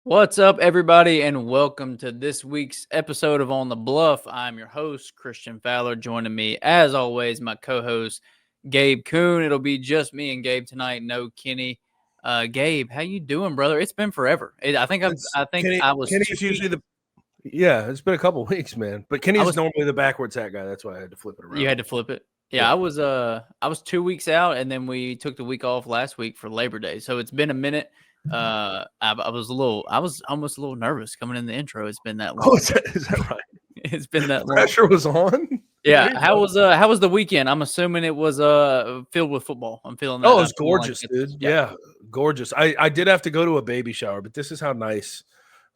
What's up, everybody, and welcome to this week's episode of On the Bluff. I'm your host, Christian Fowler. Joining me, as always, my co-host, Gabe Kuhn. It'll be just me and Gabe tonight. No Kenny. Gabe, how you doing, brother? It's been forever. I think I was Kenny's usually it's been a couple weeks, man. But Kenny's normally the backwards hat guy. That's why I had to flip it around. You had to flip it. Yeah, I was 2 weeks out, and then we took the week off last week for Labor Day. So it's been a minute. I was almost a little nervous coming in the intro. It's been that long. Oh, is that right? It's been that long. Pressure was on. Yeah. How was the weekend? I'm assuming it was filled with football. I'm feeling that. Oh, it was gorgeous, dude. Yeah, gorgeous. I did have to go to a baby shower, but this is how nice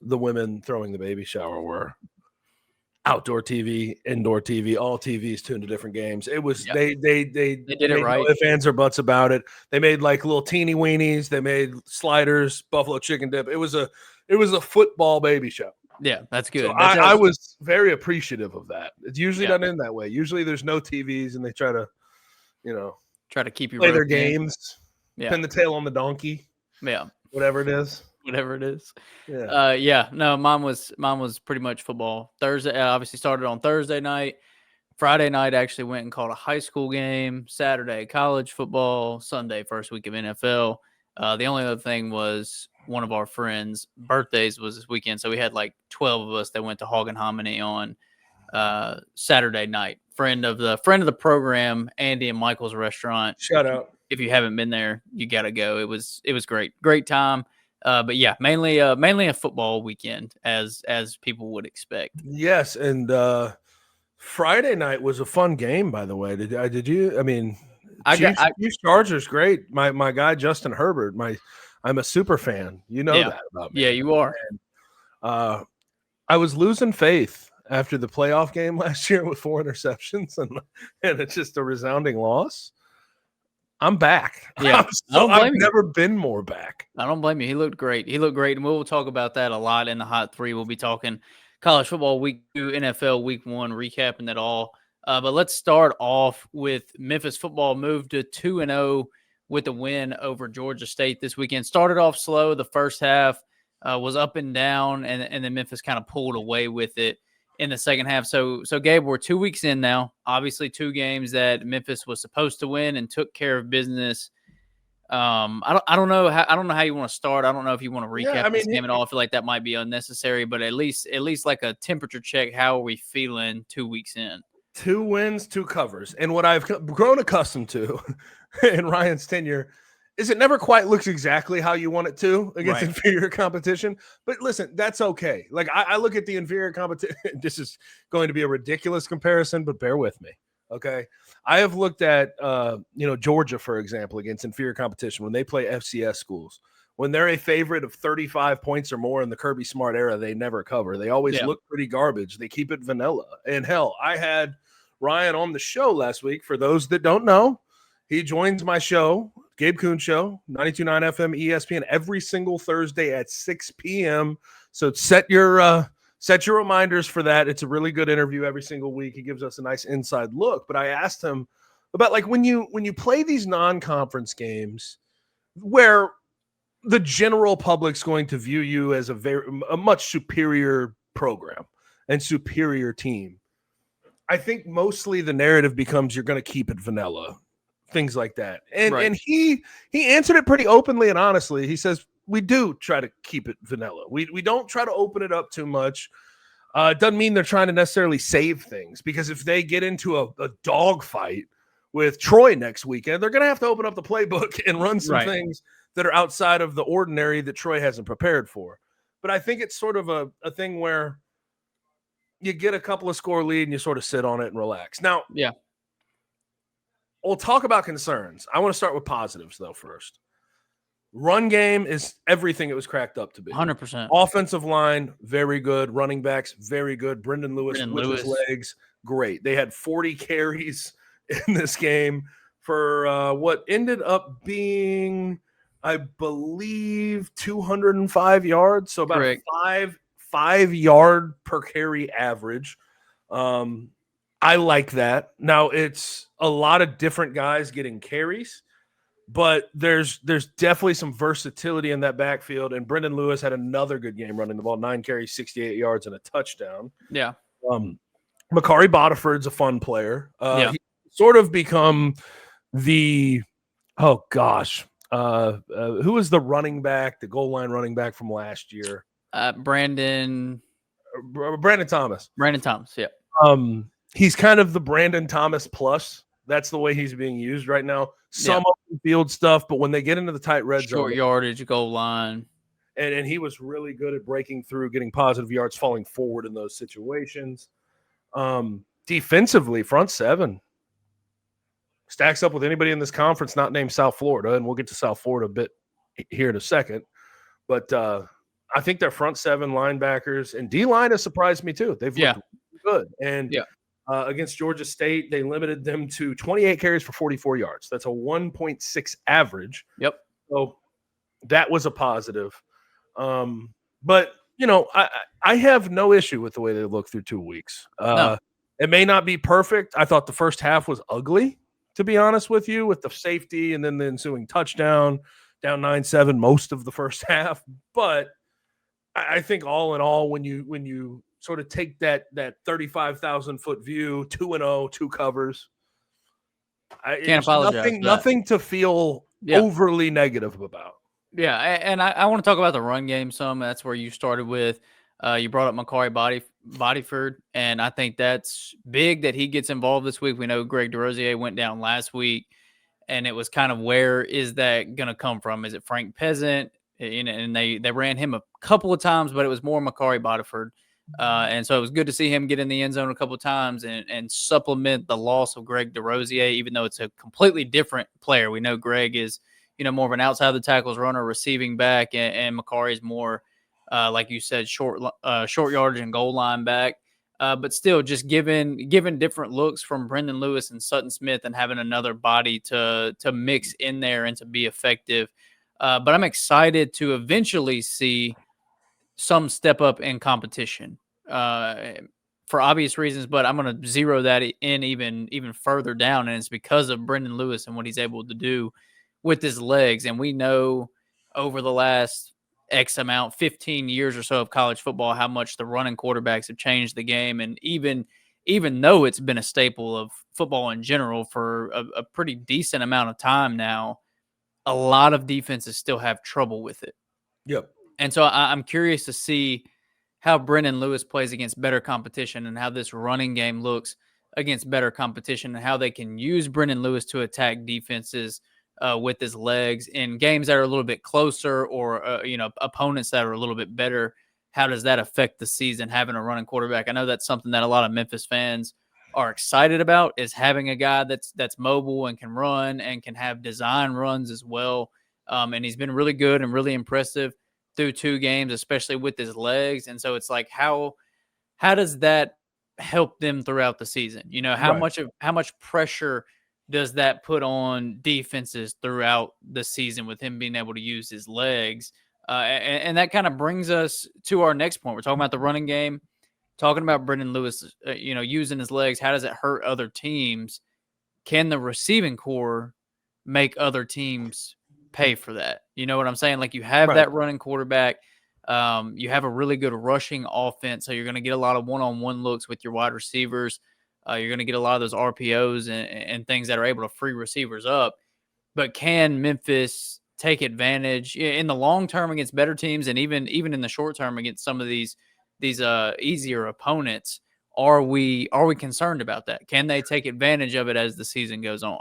the women throwing the baby shower were. Outdoor TV, indoor TV, all TVs tuned to different games. It was they did it right. No ifs, ands, or buts about it. They made like little teeny weenies. They made sliders, buffalo chicken dip. It was a football baby show. Yeah, that's good. So I was very appreciative of that. It's usually done in that way. Usually there's no TVs and they try to, keep you play their games, pin the tail on the donkey. Yeah, whatever it is. Yeah. No, mine was pretty much football. Thursday, obviously started on Thursday night. Friday night, actually went and called a high school game. Saturday, college football. Sunday, first week of NFL. The only other thing was one of our friends' birthdays was this weekend, so we had like 12 of us that went to Hog and Hominy on Saturday night. Friend of the program, Andy and Michael's restaurant. Shout out. If you haven't been there, you got to go. It was great time. But yeah, mainly a football weekend as people would expect. Yes, and Friday night was a fun game. By the way, did you? I mean, Chiefs Chargers, great. My guy Justin Herbert. I'm a super fan. You know that about me. Yeah, you are. And, I was losing faith after the playoff game last year with 4 interceptions, and it's just a resounding loss. I'm back. Yeah, I've never been more back. I don't blame you. He looked great. And we'll talk about that a lot in the Hot 3. We'll be talking college football week 2, NFL week 1, recapping it all. But let's start off with Memphis football moved to 2-0 with a win over Georgia State this weekend. Started off slow. The first half was up and down, and then Memphis kind of pulled away with it in the second half. So Gabe, we're 2 weeks in now. Obviously, 2 games that Memphis was supposed to win and took care of business. I don't know how you want to start. I don't know if you want to recap this game at all. I feel like that might be unnecessary, but at least like a temperature check. How are we feeling 2 weeks in? 2 wins, 2 covers, and what I've grown accustomed to in Ryan's tenure is it never quite looks exactly how you want it to against inferior competition. But listen, that's okay. Like I look at the inferior competition. This is going to be a ridiculous comparison, but bear with me. Okay. I have looked at, Georgia, for example, against inferior competition when they play FCS schools. When they're a favorite of 35 points or more in the Kirby Smart era, they never cover. They always look pretty garbage. They keep it vanilla. And hell, I had Ryan on the show last week. For those that don't know, he joins my show, Gabe Kuhn Show, 92.9 FM ESPN, every single Thursday at 6 p.m. So set your reminders for that. It's a really good interview every single week. He gives us a nice inside look. But I asked him about like when you play these non-conference games where the general public's going to view you as a much superior program and superior team. I think mostly the narrative becomes you're going to keep it vanilla. Things like that. And he answered it pretty openly and honestly. He says, we do try to keep it vanilla. We don't try to open it up too much. It doesn't mean they're trying to necessarily save things, because if they get into a dog fight with Troy next weekend, they're going to have to open up the playbook and run some things that are outside of the ordinary that Troy hasn't prepared for. But I think it's sort of a thing where you get a couple of score lead and you sort of sit on it and relax. Now, we'll talk about concerns. I want to start with positives, though, first. Run game is everything it was cracked up to be. 100%. Offensive line, very good. Running backs, very good. Brendan Lewis with his legs, great. They had 40 carries in this game for what ended up being, I believe, 205 yards. So about a 5 yard per carry average. I like that. Now, it's a lot of different guys getting carries. But there's definitely some versatility in that backfield. And Brendan Lewis had another good game running the ball, 9 carries, 68 yards, and a touchdown. Yeah. Makari Bodiford's a fun player. Yeah. He sort of become the who was the running back, the goal line running back from last year? Brandon Thomas. Brandon Thomas. Yeah. He's kind of the Brandon Thomas plus. That's the way he's being used right now. Some open field stuff, but when they get into the tight red zone, short yardage, goal line. And he was really good at breaking through, getting positive yards, falling forward in those situations. Defensively, front seven stacks up with anybody in this conference not named South Florida, and we'll get to South Florida a bit here in a second. But I think their front seven linebackers and D-line has surprised me too. They've looked good. And against Georgia State, they limited them to 28 carries for 44 yards. That's a 1.6 average. Yep. So that was a positive. But, you know, I have no issue with the way they look through 2 weeks. No. It may not be perfect. I thought the first half was ugly, to be honest with you, with the safety and then the ensuing touchdown, down 9-7 most of the first half. But I think all in all, when you sort of take that 35,000-foot view, 2-0, 2 covers, can't apologize. Nothing to feel overly negative about. Yeah, and I want to talk about the run game some. That's where you started with. You brought up Makari Bodyford, and I think that's big that he gets involved this week. We know Greg DeRosier went down last week, and it was kind of where is that going to come from? Is it Frank Peasant? And they ran him a couple of times, but it was more Makari Bodyford. And so it was good to see him get in the end zone a couple of times and supplement the loss of Greg DeRosier, even though it's a completely different player. We know Greg is, more of an outside the tackles runner, receiving back, and Makari is more, like you said, short yardage and goal line back. But still, just given different looks from Brendan Lewis and Sutton Smith, and having another body to mix in there and to be effective. But I'm excited to eventually see some step up in competition for obvious reasons, but I'm going to zero that in even further down, and it's because of Brendan Lewis and what he's able to do with his legs. And we know over the last X amount, 15 years or so of college football, how much the running quarterbacks have changed the game. And even though it's been a staple of football in general for a pretty decent amount of time now, a lot of defenses still have trouble with it. Yep. And so I'm curious to see how Brendan Lewis plays against better competition, and how this running game looks against better competition, and how they can use Brendan Lewis to attack defenses with his legs in games that are a little bit closer, or opponents that are a little bit better. How does that affect the season, having a running quarterback? I know that's something that a lot of Memphis fans are excited about, is having a guy that's mobile and can run and can have design runs as well. And he's been really good and really impressive through 2 games, especially with his legs. And so it's like, how does that help them throughout the season? How much pressure does that put on defenses throughout the season with him being able to use his legs? And that kind of brings us to our next point. We're talking about the running game, talking about Brendan Lewis, using his legs. How does it hurt other teams? Can the receiving core make other teams pay for that? You know what I'm saying? Like, you have that running quarterback. You have a really good rushing offense, so you're going to get a lot of one-on-one looks with your wide receivers. You're going to get a lot of those RPOs and things that are able to free receivers up. But can Memphis take advantage in the long term against better teams, and even in the short term against some of these easier opponents? Are we concerned about that? Can they take advantage of it as the season goes on?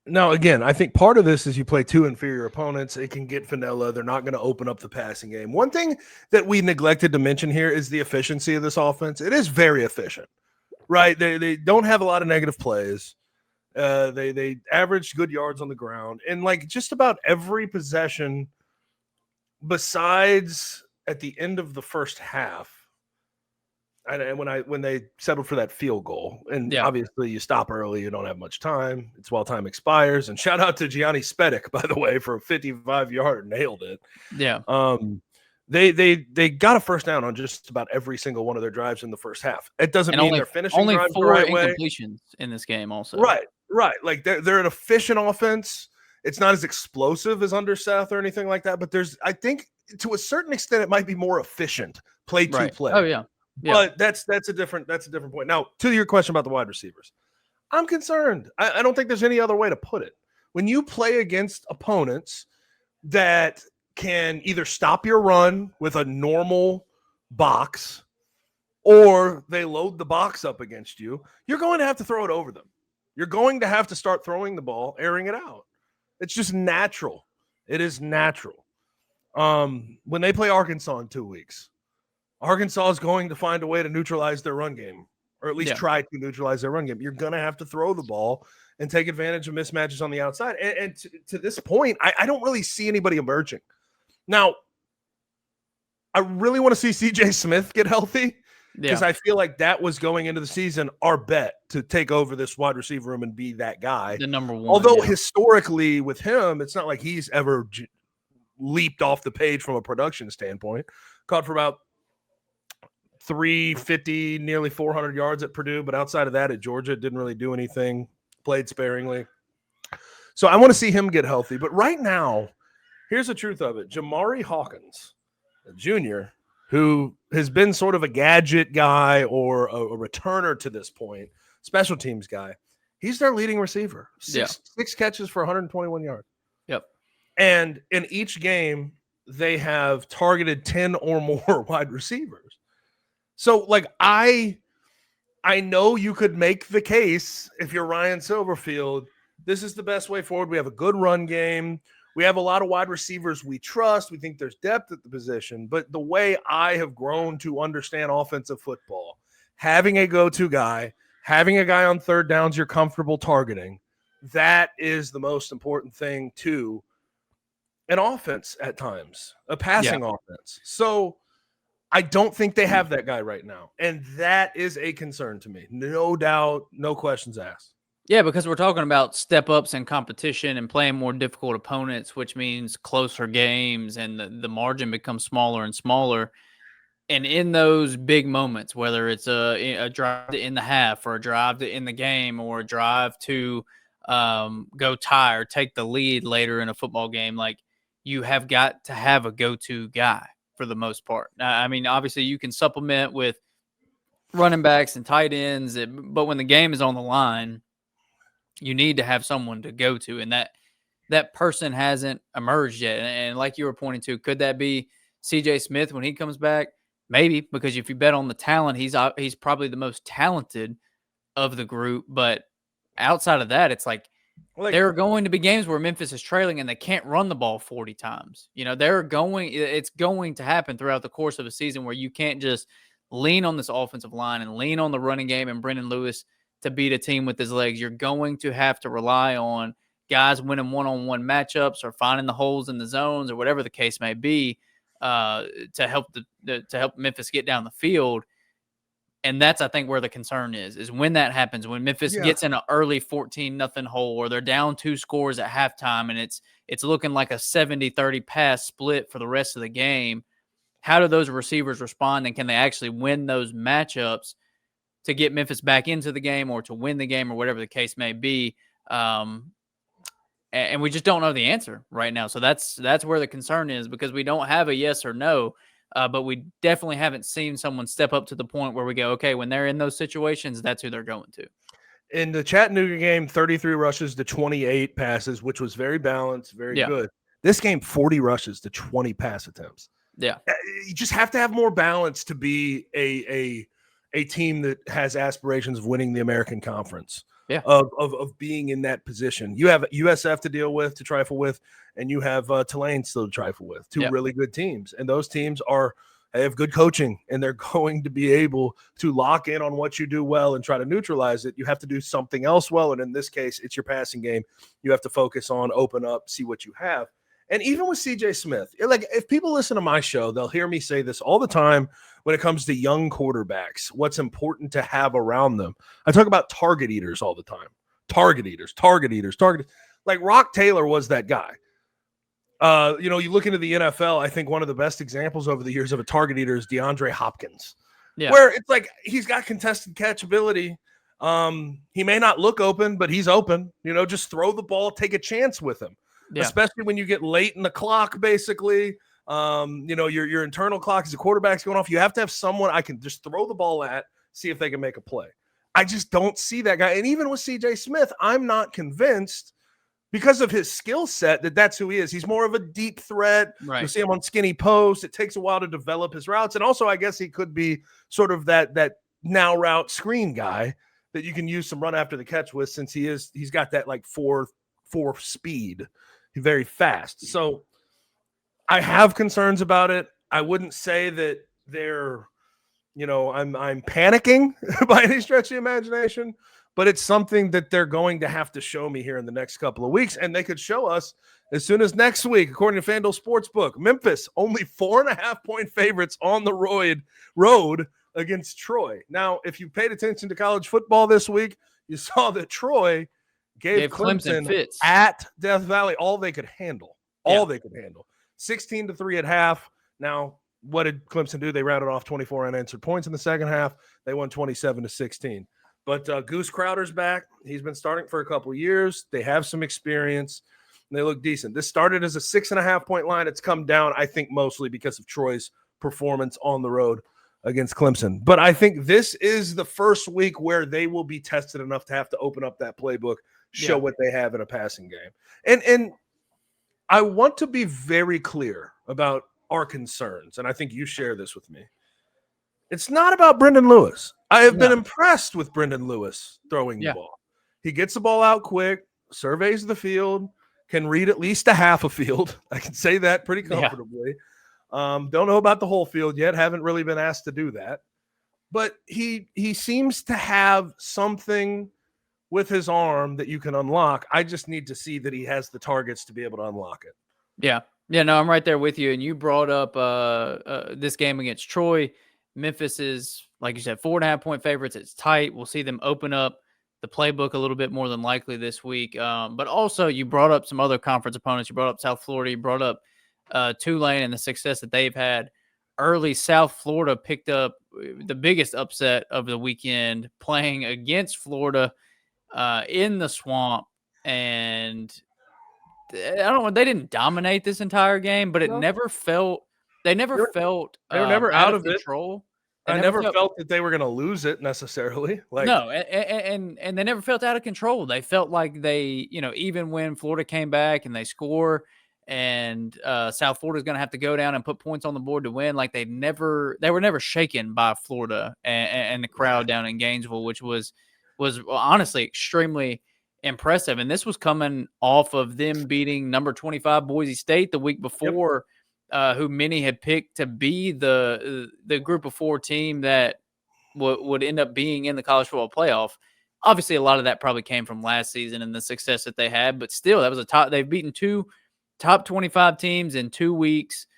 Now, again, I think part of this is you play 2 inferior opponents. It can get vanilla. They're not going to open up the passing game. One thing that we neglected to mention here is the efficiency of this offense. It is very efficient, right? They don't have a lot of negative plays. They average good yards on the ground. And, like, just about every possession besides at the end of the first half, and when they settled for that field goal, and obviously you stop early, you don't have much time. It's while time expires. And shout out to Gianni Spedic, by the way, for a 55-yard, nailed it. Yeah. They got a first down on just about every single one of their drives in the first half. It doesn't mean they're finishing only drives 4 the right way. incompletions in this game also. Right. Like they're an efficient offense, It's not as explosive as under Seth or anything like that, but I think to a certain extent, it might be more efficient play to Right. play. Oh yeah. Yeah. But that's a different point. Now, to your question about the wide receivers, I'm concerned. I don't think there's any other way to put it. When you play against opponents that can either stop your run with a normal box or they load the box up against you, you're going to have to throw it over them. You're going to have to start throwing the ball, airing it out. It's just natural. It is natural. When they play Arkansas in 2 weeks, Arkansas is going to find a way to neutralize their run game, or at least try to neutralize their run game. You're going to have to throw the ball and take advantage of mismatches on the outside. And to this point, I don't really see anybody emerging. Now, I really want to see CJ Smith get healthy because I feel like that was going into the season our bet to take over this wide receiver room and be that guy. The number one. Although historically with him, it's not like he's ever leaped off the page from a production standpoint. Caught for about 350, nearly 400 yards at Purdue, but outside of that at Georgia, didn't really do anything, played sparingly. So I want to see him get healthy. But right now, here's the truth of it. Jamari Hawkins, a junior, who has been sort of a gadget guy or a returner to this point, special teams guy, he's their leading receiver. Six catches for 121 yards. Yep. And in each game, they have targeted 10 or more wide receivers. So, like, I know you could make the case if you're Ryan Silverfield, this is the best way forward. We have a good run game. We have a lot of wide receivers we trust. We think there's depth at the position. But the way I have grown to understand offensive football, having a go-to guy, having a guy on third downs you're comfortable targeting, that is the most important thing to an offense at times, a passing offense. So I don't think they have that guy right now. And that is a concern to me. No doubt, no questions asked. Yeah, because we're talking about step-ups and competition and playing more difficult opponents, which means closer games, and the margin becomes smaller and smaller. And in those big moments, whether it's a drive to end the half or a drive to end the game or a drive to go tie or take the lead later in a football game, like, you have got to have a go-to guy for the most part. I mean, obviously you can supplement with running backs and tight ends, but when the game is on the line, you need to have someone to go to, and that person hasn't emerged yet. And like you were pointing to, could that be CJ Smith when he comes back? Maybe, because if you bet on the talent, he's probably the most talented of the group. But outside of that, it's like there are going to be games where Memphis is trailing and they can't run the ball 40 times. You know, it's going to happen throughout the course of a season where you can't just lean on this offensive line and lean on the running game and Brendan Lewis to beat a team with his legs. You're going to have to rely on guys winning one-on-one matchups or finding the holes in the zones or whatever the case may be to help Memphis get down the field. And that's, I think, where the concern is when that happens, when Memphis gets in an early 14-0 hole or they're down 2 scores at halftime and it's looking like a 70-30 pass split for the rest of the game. How do those receivers respond, and can they actually win those matchups to get Memphis back into the game or to win the game or whatever the case may be? And we just don't know the answer right now. So that's where the concern is, because we don't have a yes or no, but we definitely haven't seen someone step up to the point where we go, okay, when they're in those situations, that's who they're going to. In the Chattanooga game, 33 rushes to 28 passes, which was very balanced, very good. This game, 40 rushes to 20 pass attempts. Yeah. You just have to have more balance to be a team that has aspirations of winning the American Conference, of being in that position. You have USF to deal with, to trifle with, and you have Tulane still to trifle with. Two really good teams, and those teams have good coaching, and they're going to be able to lock in on what you do well and try to neutralize it. You have to do something else well, and in this case, it's your passing game. You have to focus on, open up, see what you have. And even with CJ Smith, like, if people listen to my show, they'll hear me say this all the time when it comes to young quarterbacks, what's important to have around them. I talk about target eaters all the time. Target eaters. Like Rock Taylor was that guy. You look into the NFL, I think one of the best examples over the years of a target eater is DeAndre Hopkins, where it's like he's got contested catchability. He may not look open, but he's open. Just throw the ball, take a chance with him. especially when you get late in the clock, basically. Your internal clock as the quarterback's going off. You have to have someone I can just throw the ball at, see if they can make a play. I just don't see that guy. And even with CJ Smith, I'm not convinced because of his skill set that's who he is. He's more of a deep threat. Right. You see him on skinny posts. It takes a while to develop his routes. And also, I guess he could be sort of that now route screen guy that you can use some run after the catch with, since he's got that like four speed. He's very fast. So I have concerns about it. I wouldn't say that they're, I'm panicking by any stretch of the imagination, but it's something that they're going to have to show me here in the next couple of weeks. And they could show us as soon as next week, according to FanDuel Sportsbook. Memphis, only 4.5-point favorites on the road against Troy. Now, if you paid attention to college football this week, you saw that Troy gave Clemson fits at Death Valley all they could handle. They could handle. 16-3 at half. Now, what did Clemson do? They rounded off 24 unanswered points in the second half. They won 27-16. But Goose Crowder's back. He's been starting for a couple of years. They have some experience, and they look decent. This started as a 6.5-point line. It's come down, I think, mostly because of Troy's performance on the road against Clemson. But I think this is the first week where they will be tested enough to have to open up that playbook, show what they have in a passing game. And I want to be very clear about our concerns, and I think you share this with me. It's not about Brendan Lewis. I have been impressed with Brendan Lewis throwing the ball. He gets the ball out quick, surveys the field, can read at least a half a field. I can say that pretty comfortably. Don't know about the whole field yet. Haven't really been asked to do that. But he seems to have something with his arm that you can unlock. I just need to see that he has the targets to be able to unlock it. Yeah. Yeah, no, I'm right there with you. And you brought up this game against Troy. Memphis is, like you said, 4.5-point favorites. It's tight. We'll see them open up the playbook a little bit more than likely this week. But also, you brought up some other conference opponents. You brought up South Florida. You brought up Tulane and the success that they've had. Early, South Florida picked up the biggest upset of the weekend, playing against Florida in the Swamp. And I don't know, they didn't dominate this entire game, but it never felt – they were never out of control. I never felt that they were going to lose it necessarily. No, and they never felt out of control. They felt like they, even when Florida came back and they score and South Florida's going to have to go down and put points on the board to win, like they were never shaken by Florida and the crowd down in Gainesville, which was honestly extremely impressive. And this was coming off of them beating number 25 Boise State the week before. Who many had picked to be the group of 4 team that would end up being in the college football playoff. Obviously, a lot of that probably came from last season and the success that they had, but still, that was they've beaten 2 top 25 teams in 2 weeks.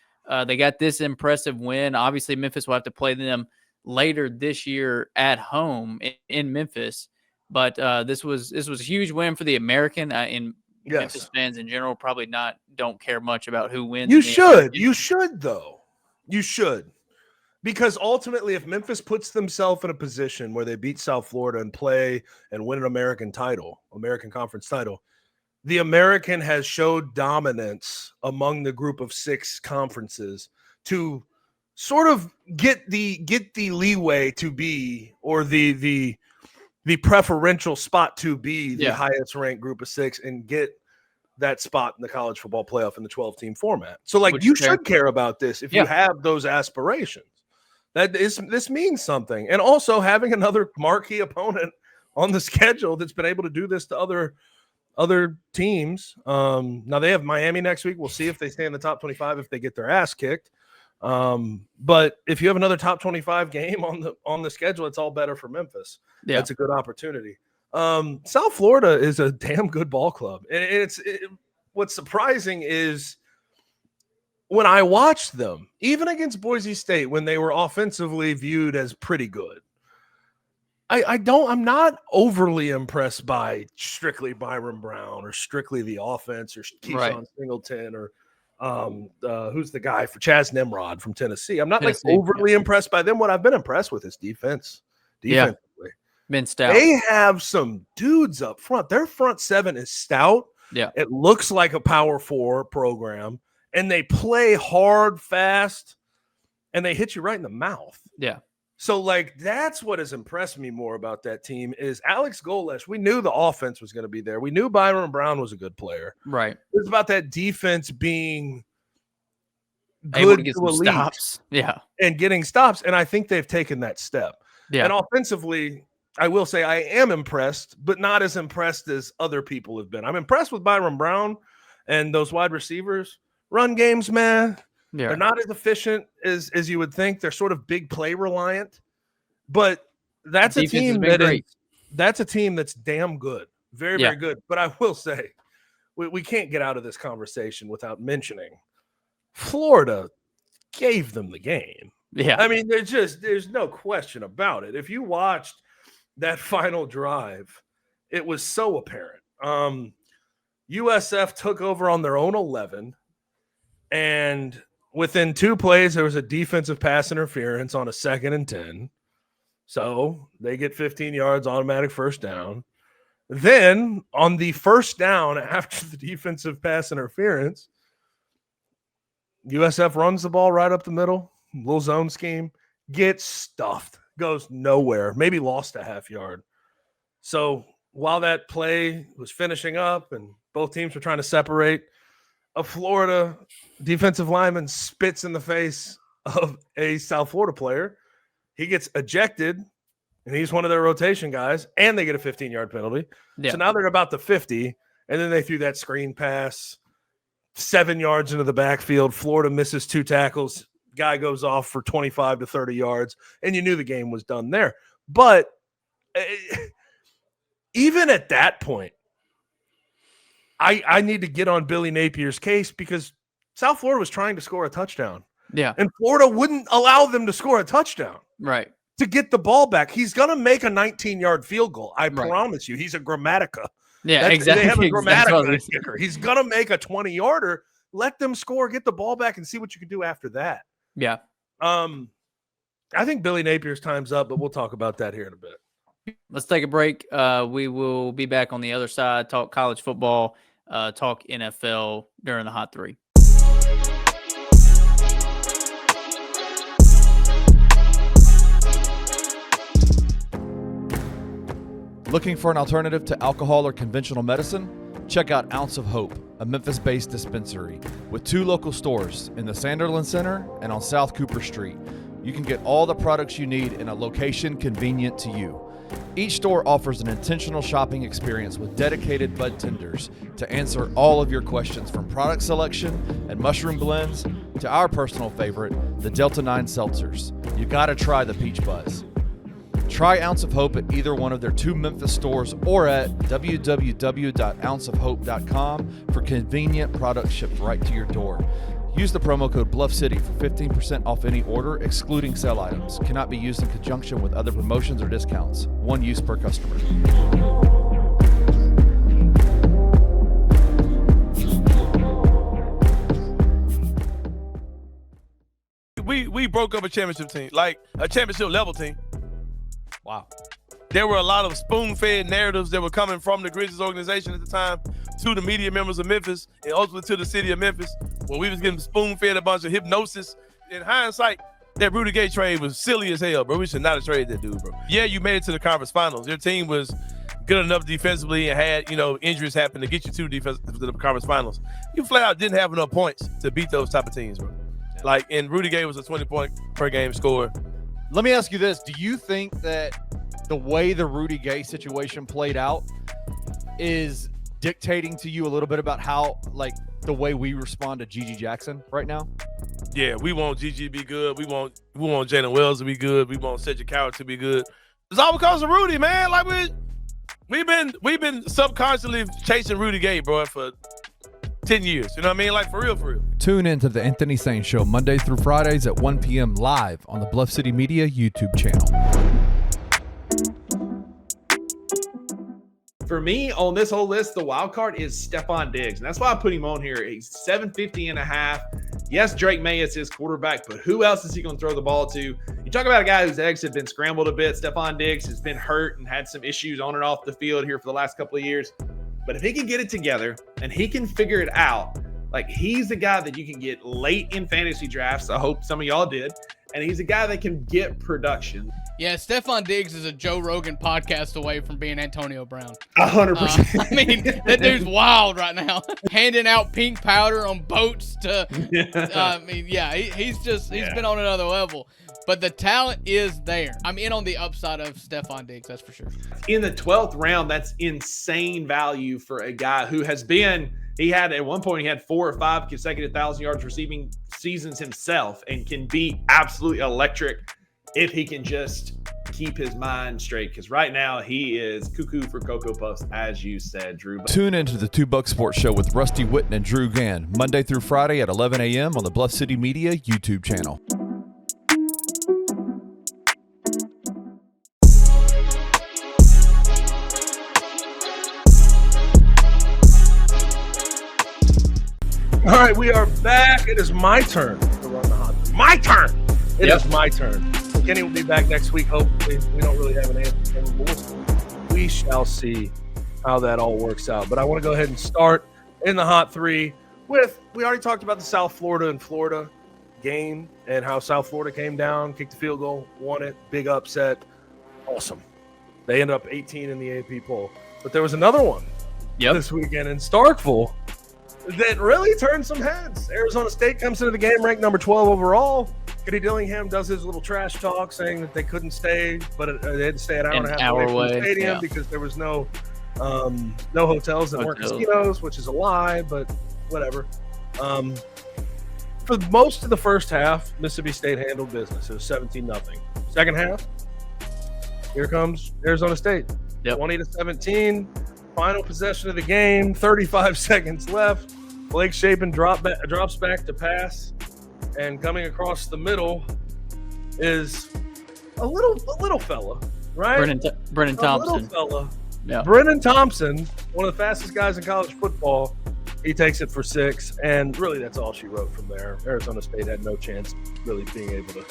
They got this impressive win. Obviously, Memphis will have to play them later this year at home in Memphis, but this was a huge win for the American. Memphis fans in general probably don't care much about who wins. You should though. You should. Because ultimately, if Memphis puts themselves in a position where they beat South Florida and play and win an American conference title, the American has showed dominance among the group of 6 conferences to sort of get the leeway to be, or the preferential spot to be the highest ranked group of 6 and get that spot in the college football playoff in the 12-team format. So you should care about this if you have those aspirations. This means something. And also having another marquee opponent on the schedule that's been able to do this to other teams. Now they have Miami next week. We'll see if they stay in the top 25 if they get their ass kicked. But if you have another top 25 game on the schedule, it's all better for Memphis. Yeah. That's a good opportunity. South Florida is a damn good ball club. And what's surprising is when I watched them, even against Boise State, when they were offensively viewed as pretty good, I'm not overly impressed by strictly Byron Brown or strictly the offense or Keyshawn Singleton or who's the guy for Chaz Nimrod from Tennessee. I'm not overly impressed by them. What I've been impressed with is defensively. Been stout. They have some dudes up front. Their front 7 is stout. Yeah. It looks like a Power 4 program, and they play hard, fast, and they hit you right in the mouth. Yeah. So, like, that's what has impressed me more about that team is Alex Golesh. We knew the offense was going to be there. We knew Byron Brown was a good player. Right. It was about that defense being able good to get to some elite stops. Yeah. and getting stops, and I think they've taken that step. Yeah. And offensively, I will say I am impressed, but not as impressed as other people have been. I'm impressed with Byron Brown and those wide receivers. Run games, man. Yeah. They're not as efficient as you would think. They're sort of big play reliant, but that's a team that's a team that's damn good. Very, very good. But I will say, we can't get out of this conversation without mentioning Florida gave them the game. Yeah. I mean, there's no question about it. If you watched that final drive, it was so apparent. USF took over on their own 11, and within 2 plays, there was a defensive pass interference on a 2nd and 10. So they get 15 yards, automatic first down. Then on the first down after the defensive pass interference, USF runs the ball right up the middle, little zone scheme, gets stuffed, goes nowhere, maybe lost a half yard. So while that play was finishing up and both teams were trying to separate, a Florida defensive lineman spits in the face of a South Florida player. He gets ejected, and he's one of their rotation guys, and they get a 15-yard penalty. Yeah. So now they're about the 50, and then they threw that screen pass 7 yards into the backfield. Florida misses 2 tackles. Guy goes off for 25 to 30 yards, and you knew the game was done there. But even at that point, I need to get on Billy Napier's case because South Florida was trying to score a touchdown. Yeah. And Florida wouldn't allow them to score a touchdown. Right. To get the ball back. He's going to make a 19-yard field goal. I promise you. He's a Grammatica. Yeah, exactly. They have a Grammatica kicker. He's going to make a 20-yarder. Let them score, get the ball back, and see what you can do after that. Yeah. I think Billy Napier's time's up, but we'll talk about that here in a bit. Let's take a break. We will be back on the other side, talk college football, talk NFL during the Hot 3. Looking for an alternative to alcohol or conventional medicine? Check out Ounce of Hope, a Memphis-based dispensary with 2 local stores in the Sanderlin Center and on South Cooper Street. You can get all the products you need in a location convenient to you. Each store offers an intentional shopping experience with dedicated bud tenders to answer all of your questions, from product selection and mushroom blends to our personal favorite, the Delta 9 seltzers. You gotta try the Peach Buzz. Try Ounce of Hope at either one of their 2 Memphis stores or at www.ounceofhope.com for convenient products shipped right to your door. Use the promo code BluffCity for 15% off any order, excluding sale items. Cannot be used in conjunction with other promotions or discounts. One use per customer. We broke up a championship team, like a championship level team. Wow. There were a lot of spoon-fed narratives that were coming from the Grizzlies organization at the time to the media members of Memphis and ultimately to the city of Memphis, where we was getting spoon-fed a bunch of hypnosis. In hindsight, that Rudy Gay trade was silly as hell, bro. We should not have traded that dude, bro. Yeah, you made it to the conference finals. Your team was good enough defensively and had, injuries happen to get you to the conference finals. You flat out didn't have enough points to beat those type of teams, bro. And Rudy Gay was a 20-point per game scorer. Let me ask you this. Do you think that the way the Rudy Gay situation played out is dictating to you a little bit about how, the way we respond to Gigi Jackson right now? Yeah, we want Gigi to be good. We want Jalen Wells to be good. We want Cedric Coward to be good. It's all because of Rudy, man. We've been subconsciously chasing Rudy Gay, bro, for 10 years. You know what I mean? For real. Tune in to the Anthony Sain Show Monday through Fridays at 1 p.m. live on the Bluff City Media YouTube channel. For me, on this whole list, the wild card is Stephon Diggs. And that's why I put him on here. He's 750 and a half. Yes, Drake May is his quarterback, but who else is he going to throw the ball to? You talk about a guy whose eggs have been scrambled a bit. Stephon Diggs has been hurt and had some issues on and off the field here for the last couple of years. But if he can get it together and he can figure it out, like he's the guy that you can get late in fantasy drafts. I hope some of y'all did. And he's a guy that can get production. Yeah, Stephon Diggs is a Joe Rogan podcast away from being Antonio Brown. 100%. I mean, that dude's wild right now. Handing out pink powder on boats to, I mean, yeah, he's been on another level. But the talent is there. I'm in on the upside of Stephon Diggs, that's for sure. In the 12th round, that's insane value for a guy who has been, at one point, he had 4 or 5 consecutive 1,000 yards receiving seasons himself and can be absolutely electric if he can just keep his mind straight. Because right now, he is cuckoo for Cocoa Puffs, as you said, Drew. Tune into the 2 Buck Sports Show with Rusty Witten and Drew Gann, Monday through Friday at 11 a.m. on the Bluff City Media YouTube channel. All right, we are back. It is my turn to run the hot. My turn. It is my turn. So Kenny will be back next week. Hopefully, we don't really have an answer for him, but we shall see how that all works out. But I want to go ahead and start in the hot 3 with, we already talked about the South Florida and Florida game and how South Florida came down, kicked the field goal, won it, big upset. Awesome. They ended up 18 in the AP poll. But there was another one this weekend in Starkville that really turned some heads. Arizona State comes into the game ranked number 12 overall. Kenny Dillingham does his little trash talk saying that they couldn't stay, but they had to stay an hour and a half away from the stadium because there was no hotels that weren't casinos, which is a lie, but whatever. For most of the first half, Mississippi State handled business. It was 17-0. Second half, here comes Arizona State. 20-17. Final possession of the game, 35 seconds left. Blake Shapen drops back to pass, and coming across the middle is a little fella, right? Brennan Thompson. A little fella. Yeah. Brennan Thompson, one of the fastest guys in college football. He takes it for 6, and really that's all she wrote from there. Arizona State had no chance really being able to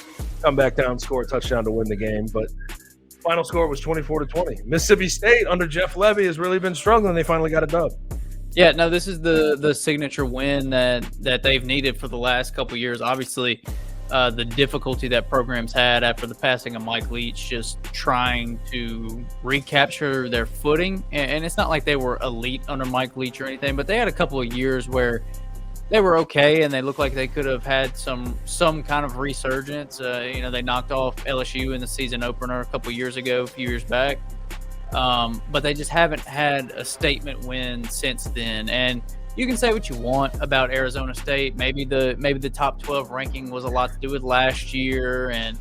come back down, score a touchdown to win the game, but final score was 24-20. Mississippi State under Jeff Levy has really been struggling. They finally got a dub. Yeah, no, this is the signature win that they've needed for the last couple of years. Obviously, the difficulty that program's had after the passing of Mike Leach, just trying to recapture their footing. And it's not like they were elite under Mike Leach or anything, but they had a couple of years where they were okay, and they looked like they could have had some kind of resurgence. They knocked off LSU in the season opener a couple years ago, a few years back. But they just haven't had a statement win since then. And you can say what you want about Arizona State. Maybe the top 12 ranking was a lot to do with last year and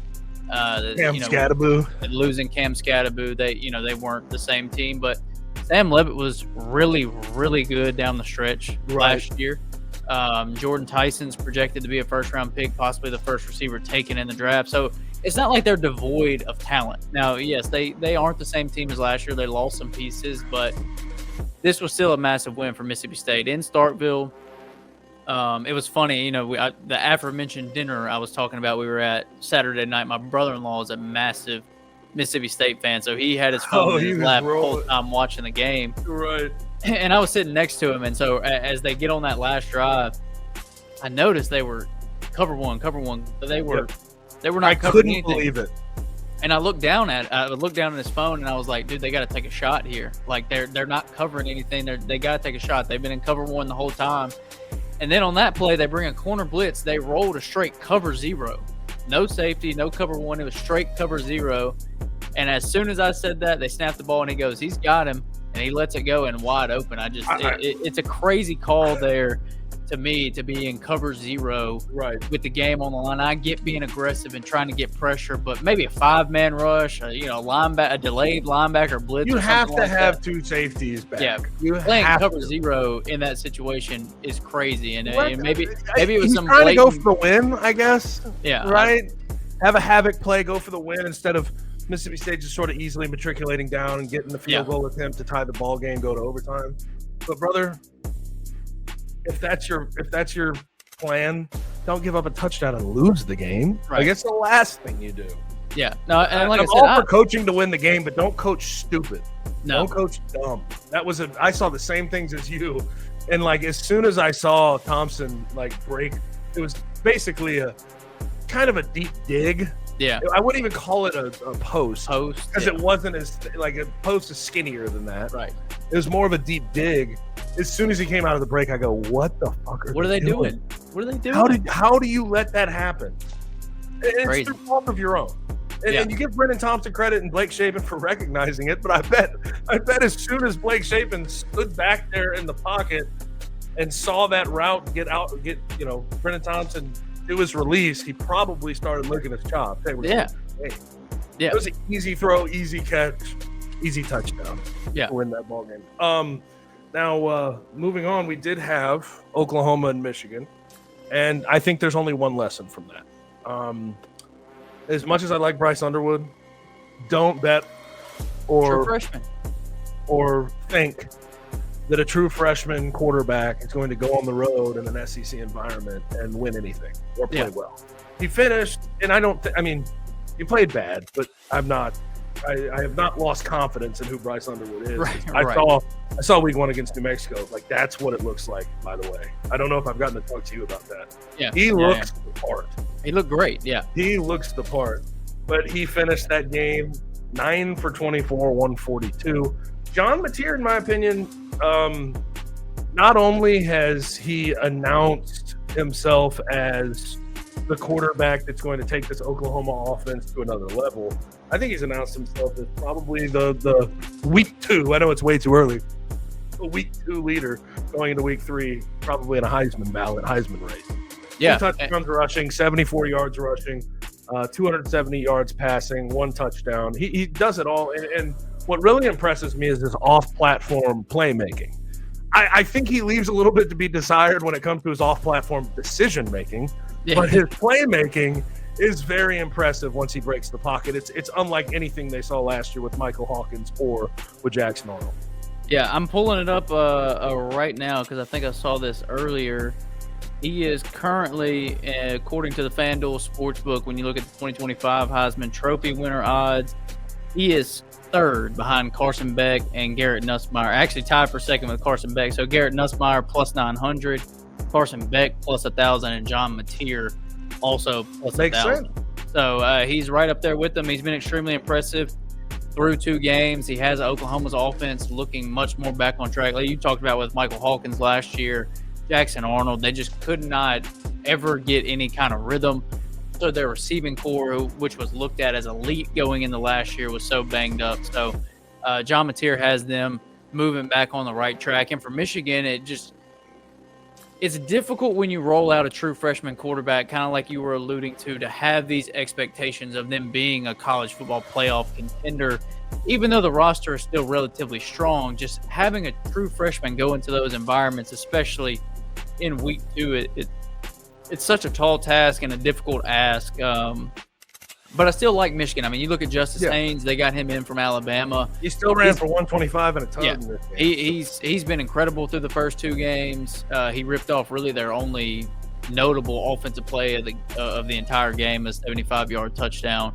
Scatteraboo. Losing Cam Scatteraboo. They weren't the same team, but Sam Levitt was really, really good down the stretch last year. Jordan Tyson's projected to be a first-round pick, possibly the first receiver taken in the draft. So it's not like they're devoid of talent. Now, yes, they aren't the same team as last year. They lost some pieces, but this was still a massive win for Mississippi State in Starkville. It was funny, the aforementioned dinner I was talking about, we were at Saturday night. My brother-in-law is a massive Mississippi State fan, so he had his phone in his lap the whole time watching the game. Right. And I was sitting next to him, and so as they get on that last drive, I noticed they were cover one, but they were not covering anything. I couldn't believe it. And I looked down at his phone, and I was like, dude, they got to take a shot here. Like they're not covering anything. They got to take a shot. They've been in cover one the whole time. And then on that play, they bring a corner blitz. They rolled a straight cover 0. No safety, no cover 1. It was straight cover 0. And as soon as I said that, they snapped the ball, and he goes, he's got him. And he lets it go and wide open. It's a crazy call there to me to be in cover 0 with the game on the line. I get being aggressive and trying to get pressure, but maybe a 5-man rush, a delayed linebacker blitz. You have to have that. 2 safeties back. Yeah, playing cover 0 in that situation is crazy. And maybe it was some trying to go for the win, I guess. Yeah, right. Have a havoc play, go for the win instead of Mississippi State just sort of easily matriculating down and getting the field goal attempt to tie the ball game, go to overtime. But brother, if that's your plan, don't give up a touchdown and lose the game. Right. Like it's the last thing you do. Yeah. No, and like I'm all for coaching to win the game, but don't coach stupid. No. Don't coach dumb. I saw the same things as you. And like as soon as I saw Thompson like break, it was basically a kind of a deep dig. Yeah. I wouldn't even call it a post. Because yeah. it wasn't as like a post is skinnier than that. Right. It was more of a deep dig. As soon as he came out of the break, I go, "What the fuck What are they doing? What are they doing? How do you let that happen? It's Crazy. through fault of your own." And you give Brennan Thompson credit and Blake Shapen for recognizing it, but I bet as soon as Blake Shapen stood back there in the pocket and saw that route get Brennan Thompson do his release, he probably started licking his chops. Yeah. It was an easy throw, easy catch, easy touchdown. Yeah. To win that ball game. Now moving on, we did have Oklahoma and Michigan, and I think there's only one lesson from that. As much as I like Bryce Underwood, don't bet True freshman. or think that a true freshman quarterback is going to go on the road in an SEC environment and win anything or play well. He finished, and he played bad, but I have not lost confidence in who Bryce Underwood is. I saw week 1 against New Mexico. Like, that's what it looks like, by the way. I don't know if I've gotten to talk to you about that. Yeah. He looks the part. He looked great. Yeah. He looks the part. But he finished that game 9 for 24, 142. John Mateer, in my opinion, not only has he announced himself as the quarterback that's going to take this Oklahoma offense to another level, I think he's announced himself as probably the week 2. I know it's way too early. The week 2 leader going into week 3, probably in a Heisman race. Yeah. 2 touchdowns rushing, 74 yards rushing, 270 yards passing, 1 touchdown. He does it all. And what really impresses me is his off-platform playmaking. I think he leaves a little bit to be desired when it comes to his off-platform decision-making. Yeah. But his playmaking is very impressive once he breaks the pocket. It's unlike anything they saw last year with Michael Hawkins or with Jackson Arnold. Yeah, I'm pulling it up right now because I think I saw this earlier. He is currently, according to the FanDuel Sportsbook, when you look at the 2025 Heisman Trophy winner odds, he is 3rd behind Carson Beck and Garrett Nussmeier. Actually tied for 2nd with Carson Beck. So Garrett Nussmeier plus 900, Carson Beck plus 1,000, and John Mateer also plus 1,000. So he's right up there with them. He's been extremely impressive through 2 games. He has Oklahoma's offense looking much more back on track. Like you talked about with Michael Hawkins last year, Jackson Arnold, they just could not ever get any kind of rhythm. So their receiving core, which was looked at as elite going into last year, was so banged up. So John Mateer has them moving back on the right track. And for Michigan, it's difficult when you roll out a true freshman quarterback, kind of like you were alluding to have these expectations of them being a college football playoff contender. Even though the roster is still relatively strong, just having a true freshman go into those environments, especially in week 2, it's such a tall task and a difficult ask. But I still like Michigan. I mean, you look at Justice Haynes; they got him in from Alabama. He still ran for 125 and a ton. Yeah, in this game. He's been incredible through the first 2 games. He ripped off really their only notable offensive play of the entire game, a 75-yard touchdown.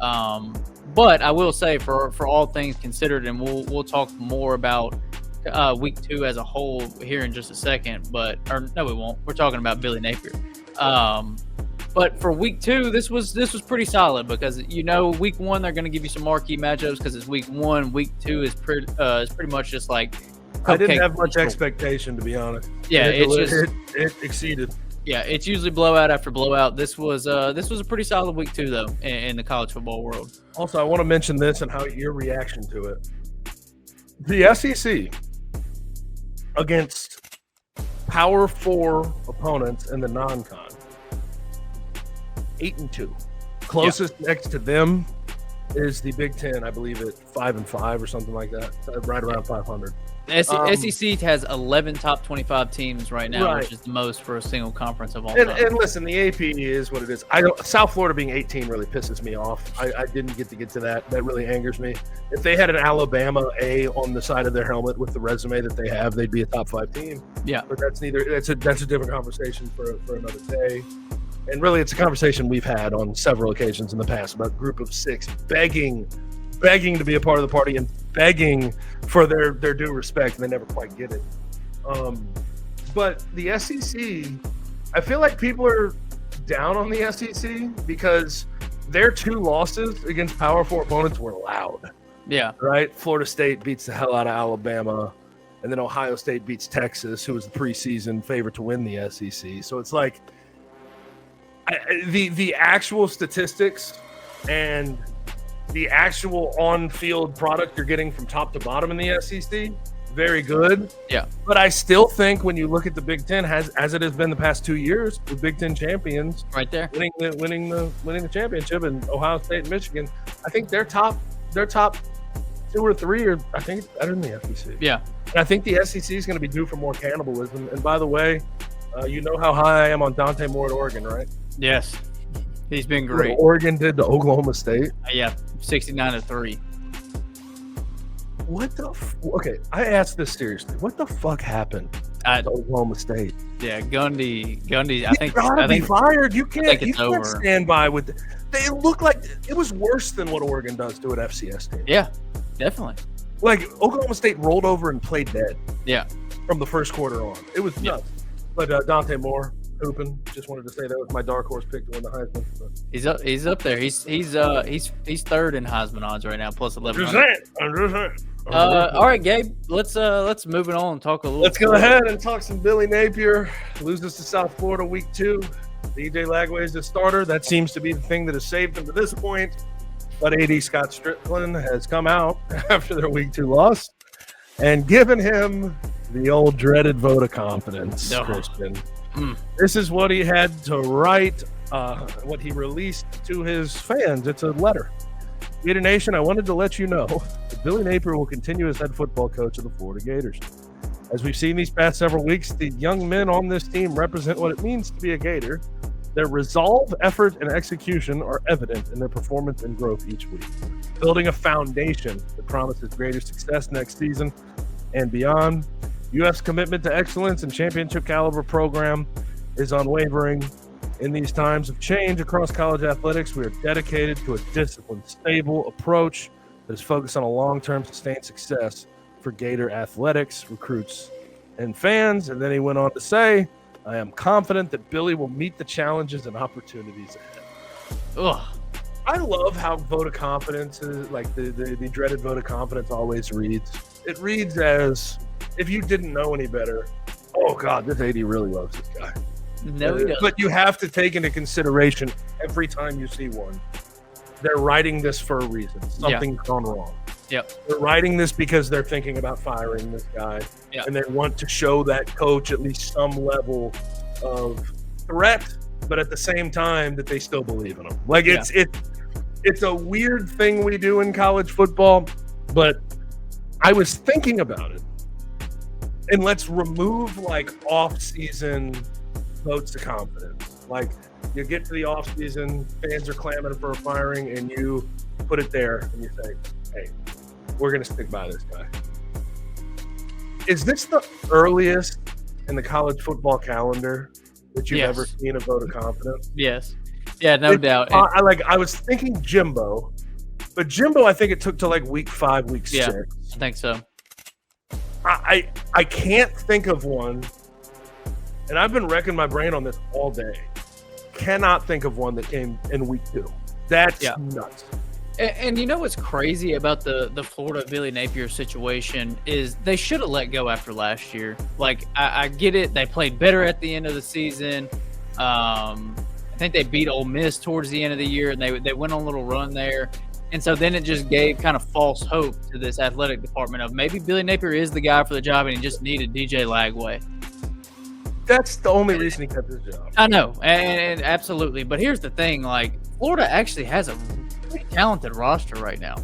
But I will say, for all things considered, and we'll talk more about week 2 as a whole here in just a second. Or no, we won't. We're talking about Billy Napier. But for week 2, this was pretty solid because week 1 they're going to give you some marquee matchups because it's week 1. Week 2 is pretty much just like I didn't have much expectation, to be honest. Yeah, it exceeded. Yeah, it's usually blowout after blowout. This was a pretty solid week 2 though in the college football world. Also, I want to mention this and how your reaction to it. The SEC against Power 4 opponents in the non-con. 8-2. Closest next to them is the Big Ten, I believe, at 5-5 or something like that, right around 500. SEC has 11 top 25 teams right now, which is the most for a single conference of all time. And listen, the AP is what it is. South Florida being 18 really pisses me off. I didn't get to that. That really angers me. If they had an Alabama A on the side of their helmet with the resume that they have, they'd be a top 5 team. Yeah, but that's a different conversation for another day. And really, it's a conversation we've had on several occasions in the past about Group of 6 begging begging to be a part of the party and begging for their due respect, and they never quite get it. But the SEC, I feel like people are down on the SEC because their 2 losses against Power 4 opponents were loud. Yeah. Right? Florida State beats the hell out of Alabama, and then Ohio State beats Texas, who was the preseason favorite to win the SEC. So it's like the actual statistics and the actual on-field product you're getting from top to bottom in the SEC, very good. Yeah. But I still think when you look at the Big Ten, as it has been the past 2 years, the Big Ten champions Right there. winning the championship, and Ohio State and Michigan, I think their top 2 or 3 are, I think, better than the SEC. Yeah. And I think the SEC is going to be due for more cannibalism. And by the way, you know how high I am on Dante Moore at Oregon, right? Yes. He's been great. What Oregon did to Oklahoma State. Yeah. 69-3. What the? Okay, I asked this seriously. What the fuck happened to Oklahoma State? Yeah, Gundy. I think gotta be fired. You can't. You it's can't over. stand by with. They look like it was worse than what Oregon does to an FCS team. Yeah, definitely. Like Oklahoma State rolled over and played dead. Yeah. From the first quarter on, it was nuts. But Dante Moore hooping. Just wanted to say that was my dark horse pick to win the Heisman. But. He's up there. He's third in Heisman odds right now, plus 11. I'm just saying. All right, Gabe. Let's move it on and talk a little. Let's go ahead and talk some Billy Napier. Loses to South Florida week 2. DJ Lagway is the starter. That seems to be the thing that has saved him to this point. But AD Scott Strickland has come out after their week 2 loss and given him the old dreaded vote of confidence, Christian. This is what he had to write, what he released to his fans. It's a letter. Gator Nation, I wanted to let you know that Billy Napier will continue as head football coach of the Florida Gators. As we've seen these past several weeks, the young men on this team represent what it means to be a Gator. Their resolve, effort, and execution are evident in their performance and growth each week, building a foundation that promises greater success next season and beyond. UF's commitment to excellence and championship caliber program is unwavering. In these times of change across college athletics, we are dedicated to a disciplined, stable approach that is focused on a long-term sustained success for Gator athletics, recruits, and fans. And then he went on to say, I am confident that Billy will meet the challenges and opportunities ahead. Ugh. I love how vote of confidence is, like the dreaded vote of confidence always reads. It reads as, if you didn't know any better, oh God, this AD really loves this guy. No, he doesn't. But you have to take into consideration every time you see one, they're writing this for a reason. Something's gone wrong. Yep. They're writing this because they're thinking about firing this guy, and they want to show that coach at least some level of threat, but at the same time that they still believe in him. Like it's a weird thing we do in college football, but I was thinking about it. And let's remove like off-season votes of confidence. Like you get to the off-season, fans are clamoring for a firing, and you put it there and you say, hey, we're going to stick by this guy. Is this the earliest in the college football calendar that you've ever seen a vote of confidence? Yes. Yeah, no doubt. I was thinking Jimbo, but Jimbo, I think it took to like week 5, week 6. I think so. I can't think of one, and I've been wrecking my brain on this all day. Cannot think of one that came in week 2. That's nuts. And you know what's crazy about the Florida Billy Napier situation is they should have let go after last year. Like, I get it. They played better at the end of the season. I think they beat Ole Miss towards the end of the year, and they went on a little run there. And so then it just gave kind of false hope to this athletic department of maybe Billy Napier is the guy for the job, and he just needed DJ Lagway. That's the only reason he kept his job. I know, and absolutely. But here's the thing: like, Florida actually has a pretty talented roster right now,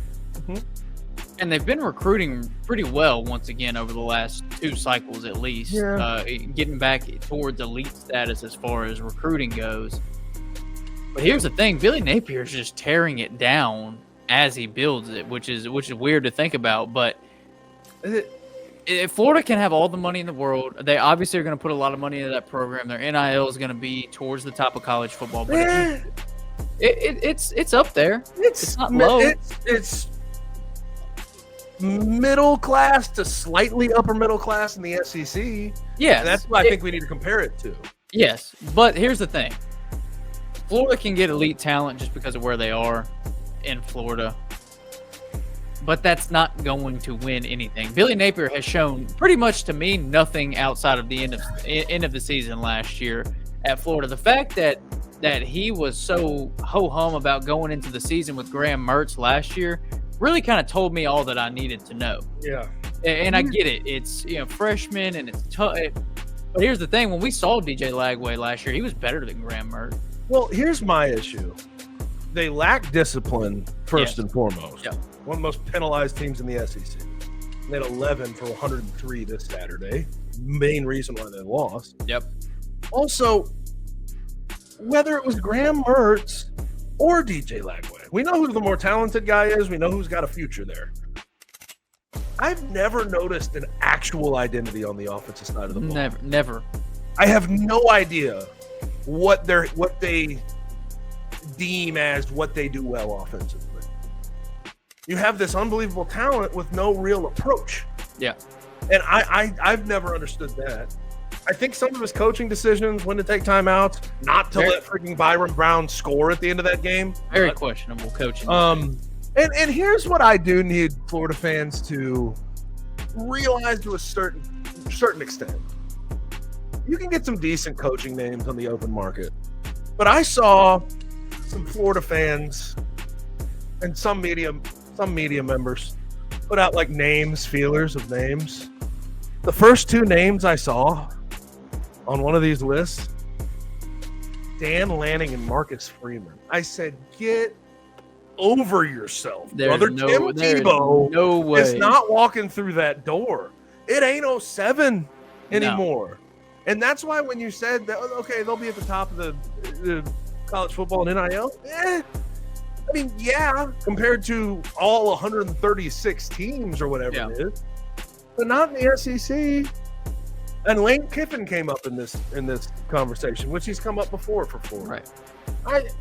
and they've been recruiting pretty well once again over the last 2 cycles at least, getting back towards elite status as far as recruiting goes. But here's the thing: Billy Napier is just tearing it down as he builds it, which is weird to think about. But if Florida can have all the money in the world, they obviously are going to put a lot of money into that program. Their NIL is going to be towards the top of college football, but it's up there. It's not low. It's middle class to slightly upper middle class in the SEC. Yes. And that's what I think we need to compare it to. Yes, but here's the thing. Florida can get elite talent just because of where they are in Florida. But that's not going to win anything. Billy Napier has shown pretty much to me nothing outside of the end of the season last year at Florida. The fact that he was so ho-hum about going into the season with Graham Mertz last year really kind of told me all that I needed to know. Yeah. And I get it. It's, freshman and it's tough. But here's the thing. When we saw DJ Lagway last year, he was better than Graham Mertz. Well, here's my issue. They lack discipline first and foremost. Yep. One of the most penalized teams in the SEC. They had 11 for 103 this Saturday. Main reason why they lost. Yep. Also, whether it was Graham Mertz or DJ Lagway, we know who the more talented guy is. We know who's got a future there. I've never noticed an actual identity on the offensive side of the ball. Never. I have no idea what they deem as what they do well offensively. You have this unbelievable talent with no real approach. Yeah. And I've never understood that. I think some of his coaching decisions, when to take timeouts, not to let freaking Byron Brown score at the end of that game. Very questionable coaching. And here's what I do need Florida fans to realize to a certain extent. You can get some decent coaching names on the open market. But I saw some Florida fans and some media members put out like feelers of names. The first two names I saw on one of these lists, Dan Lanning and Marcus Freeman. I said, get over yourself. Brother Tim Tebow is not walking through that door. It ain't 07 anymore. No. And that's why when you said that, okay, they'll be at the top of the college football and NIL, I mean, yeah, compared to all 136 teams or whatever it is, but not in the SEC. And Lane Kiffin came up in this conversation, which he's come up before for Florida. Right.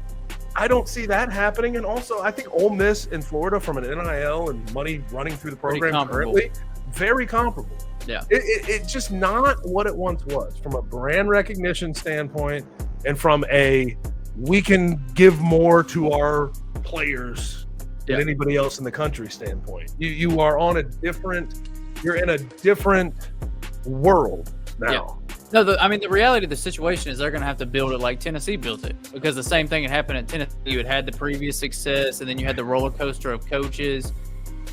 I don't see that happening. And also, I think Ole Miss in Florida from an NIL and money running through the program currently, very comparable. Yeah. It's just not what it once was from a brand recognition standpoint and from a we can give more to our players than anybody else in the country standpoint. You are on you're in a different world now. Yeah. No, the reality of the situation is they're going to have to build it like Tennessee built it, because the same thing had happened at Tennessee. You had the previous success, and then you had the roller coaster of coaches,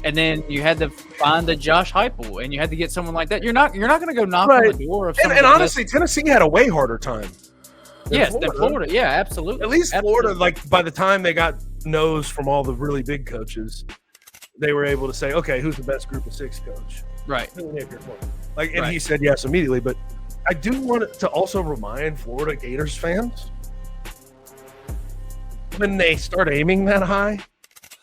and then you had to find the Josh Heupel, and you had to get someone like that. You're not going to go knock on the door of someone. And honestly, Tennessee had a way harder time. Than Florida. Yeah, absolutely. At least Florida, like by the time they got no's from all the really big coaches, they were able to say, okay, who's the best group of six coach? Right. And he said yes immediately. But I do want to also remind Florida Gators fans, when they start aiming that high,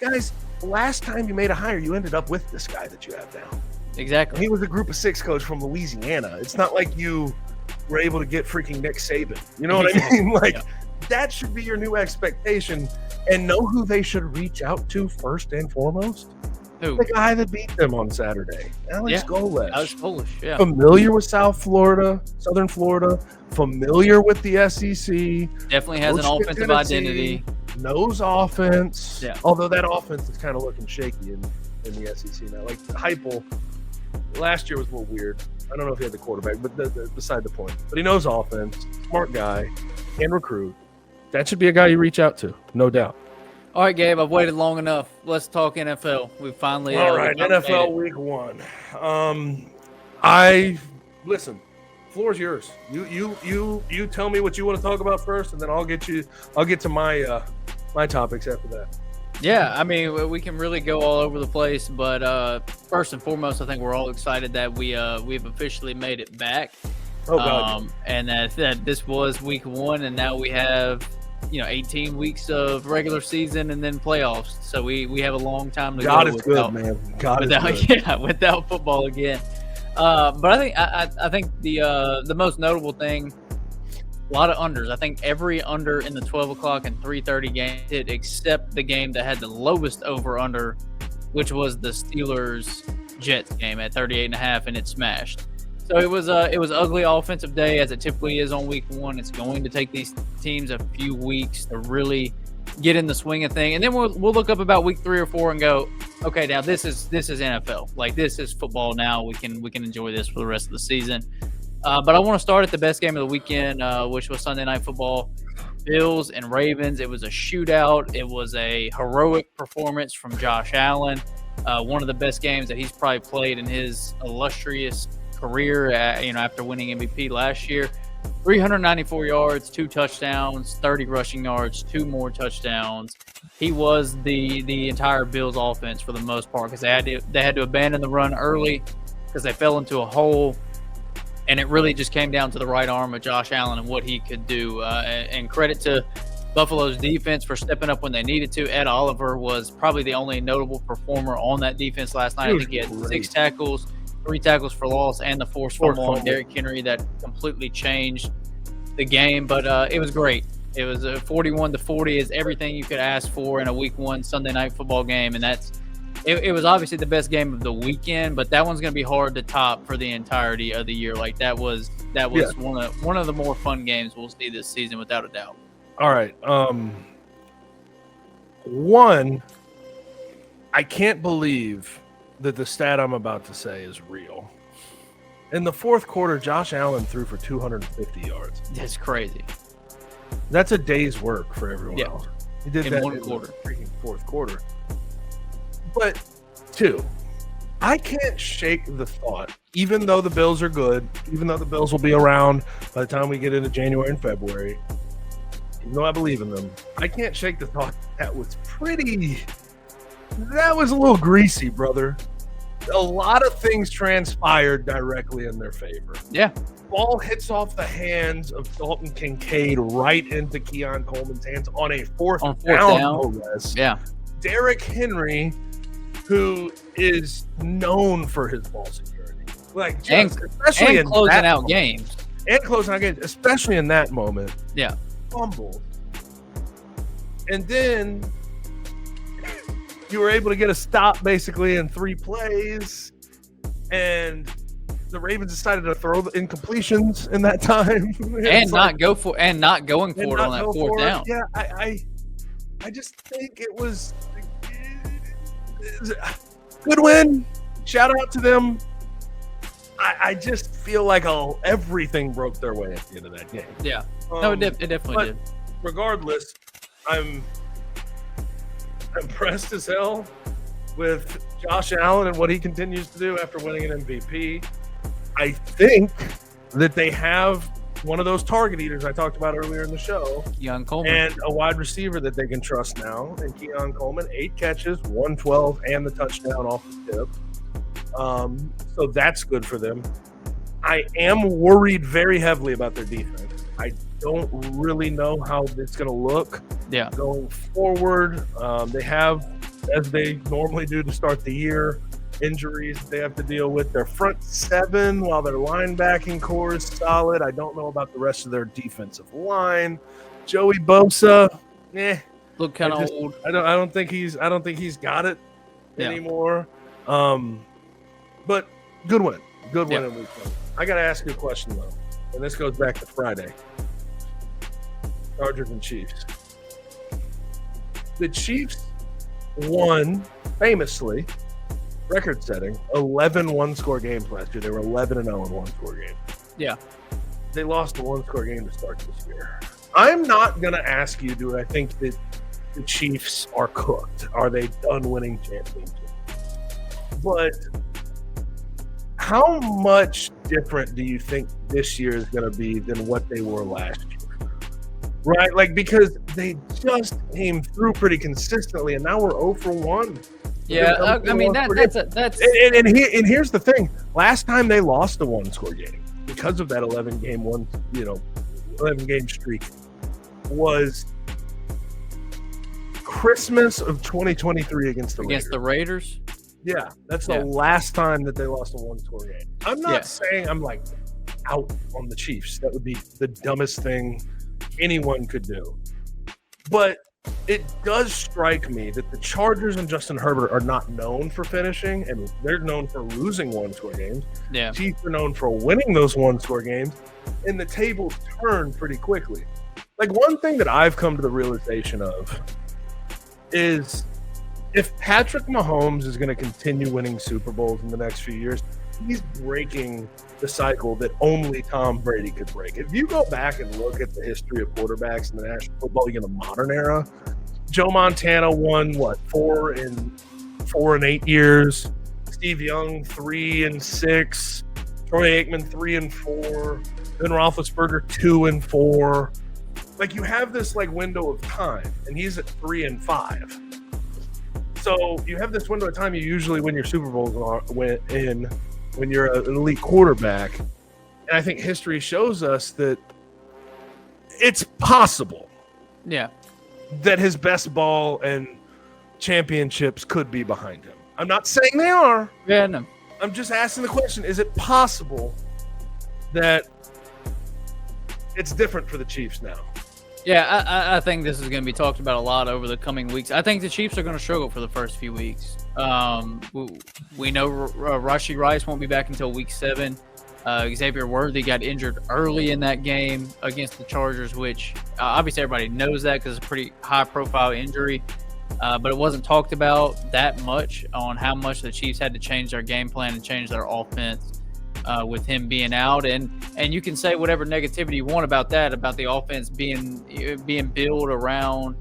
guys, last time you made a hire, you ended up with this guy that you have now. Exactly. He was a group of six coach from Louisiana. It's not like you were able to get freaking Nick Saban. You know what I mean? That should be your new expectation. And know who they should reach out to first and foremost? Who? The guy that beat them on Saturday, Alex Golesh. Alex Golesh, yeah. Familiar with Southern Florida, familiar with the SEC. Definitely has an offensive identity. Knows offense. Yeah. Although that offense is kind of looking shaky in the SEC now. Like Heupel, last year was a little weird. I don't know if he had the quarterback, but beside the point. But he knows offense, smart guy, can recruit. That should be a guy you reach out to, no doubt. All right, Gabe, I've waited long enough. Let's talk NFL. We finally all right, NFL Week 1. Listen, floor's yours. You tell me what you want to talk about first, and then I'll get to my topics after that. Yeah, I mean, we can really go all over the place, but first and foremost, I think we're all excited that we've officially made it back. Oh God! And that this was Week 1, and now we have 18 weeks of regular season and then playoffs. So we have a long time to go. God is good, man. God is good. Yeah, without football again. But I think the most notable thing, a lot of unders. I think every under in the 12 o'clock and 3:30 game hit, except the game that had the lowest over/under which was the Steelers-Jets game at 38.5, and it smashed. So it was ugly offensive day, as it typically is on week one. It's going to take these teams a few weeks to really get in the swing of thing, and then we'll look up about week 3 or 4 and go, okay, now this is NFL. Like, this is football now. We can enjoy this for the rest of the season. But I want to start at the best game of the weekend, which was Sunday Night Football. Bills and Ravens. It was a shootout. It was a heroic performance from Josh Allen. One of the best games that he's probably played in his illustrious career, after winning MVP last year. 394 yards, 2 touchdowns, 30 rushing yards, 2 more touchdowns. He was the entire Bills offense for the most part, because they had to abandon the run early because they fell into a hole, and it really just came down to the right arm of Josh Allen and what he could do. And credit to Buffalo's defense for stepping up when they needed to. Ed Oliver was probably the only notable performer on that defense last night. I think he had 6 tackles, 3 tackles for loss, and the forced fumble on Derrick Henry that completely changed the game. But it was great. It was a 41-40 is everything you could ask for in a week 1 Sunday Night Football game, and it was obviously the best game of the weekend. But that one's going to be hard to top for the entirety of the year. Like, that was one of the more fun games we'll see this season, without a doubt. All right. One, I can't believe that the stat I'm about to say is real. In the fourth quarter, Josh Allen threw for 250 yards. That's crazy. That's a day's work for everyone else. He did in that one in quarter. the freaking fourth quarter. But 2, I can't shake the thought, even though the Bills are good, even though the Bills will be around by the time we get into January and February, even though I believe in them, I can't shake the thought that was a little greasy, brother. A lot of things transpired directly in their favor. Yeah. Ball hits off the hands of Dalton Kincaid right into Keon Coleman's hands on a fourth down. Yeah. Derrick Henry, who is known for his ball security, especially in closing out games, especially in that moment. Yeah. Fumble. And then you were able to get a stop basically in 3 plays, and the Ravens decided to throw the incompletions in that time and not going for it on that fourth down. Yeah, I just think it was a good win. Shout out to them. I just feel like everything broke their way at the end of that game. Yeah, it definitely did. Regardless, I'm impressed as hell with Josh Allen and what he continues to do after winning an MVP. I think that they have one of those target eaters I talked about earlier in the show, Keon Coleman, and a wide receiver that they can trust now, and Keon Coleman, 8 catches, 112, and the touchdown off the tip. So that's good for them. I am worried very heavily about their defense. I don't really know how it's going to look going forward. They have, as they normally do to start the year, injuries they have to deal with. Their front 7, while their linebacking core is solid. I don't know about the rest of their defensive line. Joey Bosa, look kind of old. I don't think he's got it anymore. But good win. Good win in week 1. I got to ask you a question though, and this goes back to Friday. Chargers and Chiefs. The Chiefs won famously, record-setting, 11 one-score games last year. They were 11-0 in one-score games. Yeah. They lost a one-score game to start this year. I'm not going to ask you, do I think that the Chiefs are cooked? Are they done winning championships? But how much different do you think this year is going to be than what they were last year? Right? Like, because they just came through pretty consistently, and now we're 0 for 1. Yeah, I mean, that's and here's the thing. Last time they lost a one-score game because of that 11-game streak was Christmas of 2023 against the Raiders. Yeah, that's the last time that they lost a one-score game. I'm not saying I'm like out on the Chiefs. That would be the dumbest thing anyone could do. But it does strike me that the Chargers and Justin Herbert are not known for finishing, and they're known for losing one-score games. Yeah. Chiefs are known for winning those one-score games, and the tables turn pretty quickly. Like, one thing that I've come to the realization of is if Patrick Mahomes is going to continue winning Super Bowls in the next few years, he's breaking the cycle that only Tom Brady could break. If you go back and look at the history of quarterbacks in the National Football League in the modern era, Joe Montana won, 4 in 8 years. Steve Young, 3 and 6. Troy Aikman, 3 and 4. Ben Roethlisberger, 2 and 4. Like, you have this like window of time, and he's at 3 and 5. So you have this window of time. You usually win your Super Bowls when you're an elite quarterback, and I think history shows us that it's possible. Yeah. That his best ball and championships could be behind him. I'm not saying they are. Yeah, no. I'm just asking the question: is it possible that it's different for the Chiefs now? Yeah, I think this is going to be talked about a lot over the coming weeks. I think the Chiefs are going to struggle for the first few weeks. We know Rashee Rice won't be back until week 7. Xavier Worthy got injured early in that game against the Chargers, which obviously everybody knows that because it's a pretty high-profile injury. But it wasn't talked about that much on how much the Chiefs had to change their game plan and change their offense with him being out. And you can say whatever negativity you want about that, about the offense being built around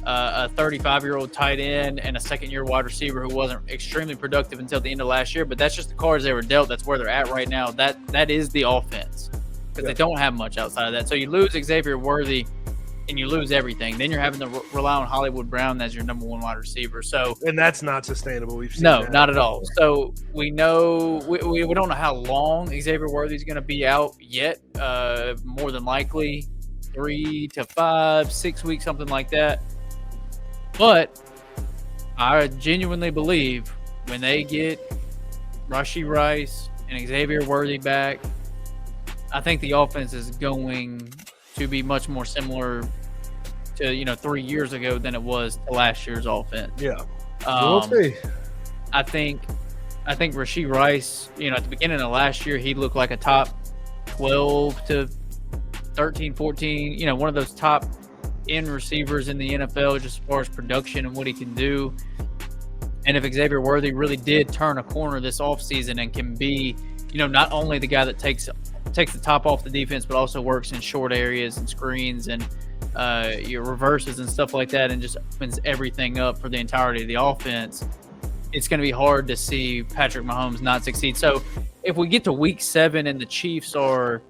a 35-year-old tight end and a second-year wide receiver who wasn't extremely productive until the end of last year. But that's just the cards they were dealt. That's where they're at right now. That is the offense because they don't have much outside of that. So you lose Xavier Worthy and you lose everything. Then you're having to rely on Hollywood Brown as your number 1 wide receiver. So, and that's not sustainable. We've seen no, that not at before. all. So we know we don't know how long Xavier Worthy is going to be out yet. More than likely 3 to 5, 6 weeks, something like that. But I genuinely believe when they get Rashee Rice and Xavier Worthy back, I think the offense is going to be much more similar to 3 years ago than it was to last year's offense. Yeah, we'll see. I think Rashee Rice, at the beginning of last year, he looked like a top 12 to 13, 14, one of those top end receivers in the NFL just as far as production and what he can do. And if Xavier Worthy really did turn a corner this offseason and can be, not only the guy that takes the top off the defense, but also works in short areas and screens and your reverses and stuff like that, and just opens everything up for the entirety of the offense, it's going to be hard to see Patrick Mahomes not succeed. So if we get to week 7 and the Chiefs are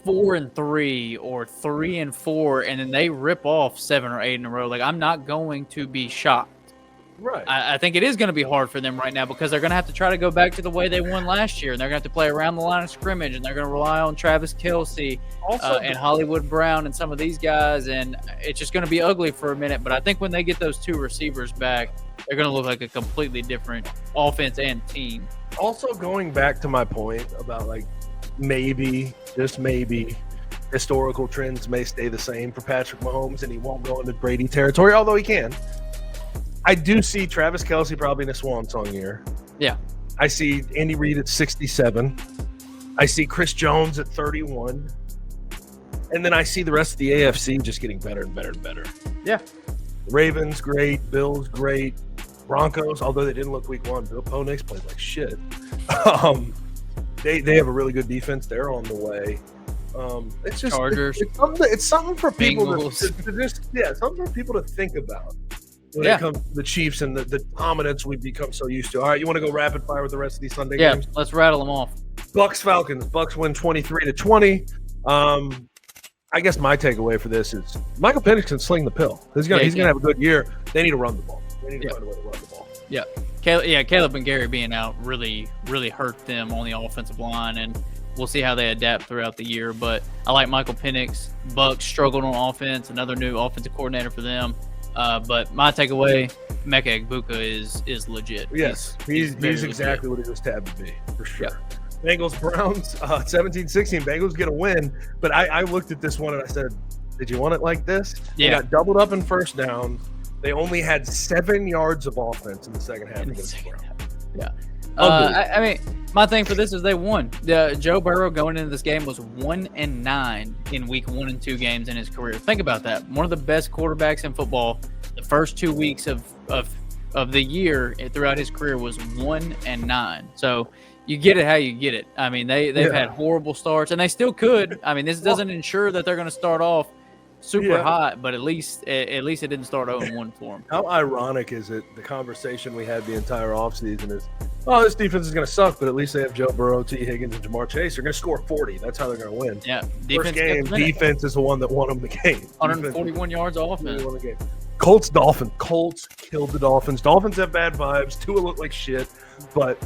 4-3 or 3-4, and then they rip off 7 or 8 in a row, like, I'm not going to be shocked. Right. I think it is going to be hard for them right now because they're going to have to try to go back to the way they won last year, and they're going to have to play around the line of scrimmage, and they're going to rely on Travis Kelce and Hollywood Brown and some of these guys, and it's just going to be ugly for a minute. But I think when they get those 2 receivers back, they're going to look like a completely different offense and team. Also, going back to my point about, like, maybe, just maybe, historical trends may stay the same for Patrick Mahomes and he won't go into Brady territory, although he can. I do see Travis Kelce probably in a swan song year. Yeah. I see Andy Reid at 67. I see Chris Jones at 31. And then I see the rest of the AFC just getting better and better and better. Yeah. Ravens, great. Bills, great. Broncos, although they didn't look week 1. Bo Nix played like shit. They have a really good defense. They're on the way. It's just Chargers. It's something for people Bengals. something for people to think about when it comes to the Chiefs and the dominance we've become so used to. All right, you want to go rapid fire with the rest of these Sunday games? Yeah, let's rattle them off. Bucks Falcons. Bucks win 23-20. I guess my takeaway for this is Michael Penix can sling the pill. He's gonna have a good year. They need to run the ball. They need to find a way to run the ball. Yeah. Caleb and Gary being out really, really hurt them on the offensive line, and we'll see how they adapt throughout the year. But I like Michael Penix. Bucks struggled on offense, another new offensive coordinator for them. But my takeaway, Emeka Egbuka is legit. Yes, he's exactly what he was tabbed to be, for sure. Yeah. Bengals Browns 17-16. Bengals get a win, but I looked at this one and I said, Did you want it like this? They Yeah. got doubled up in first down. They only had 7 yards of offense in the second half. In the against the second Browns. half. Yeah. Unbelievable. I mean, my thing for this is they won. Joe Burrow going into this game was 1-9 in week 1 and 2 games in his career. Think about that. One of the best quarterbacks in football. The first 2 weeks of the year throughout his career was 1-9. So you get it how you get it. I mean, they've had horrible starts, and they still could. I mean, this doesn't ensure that they're going to start off super hot, but at least it didn't start 0-1 for them. How ironic is it, the conversation we had the entire offseason is, oh, this defense is going to suck, but at least they have Joe Burrow, T. Higgins, and Jamar Chase. They're going to score 40. That's how they're going to win. Yeah, First game, defense is the one that won them the game. 141 yards offense. Won the game. Colts, Dolphins. Colts killed the Dolphins. Dolphins have bad vibes. Tua look like shit, but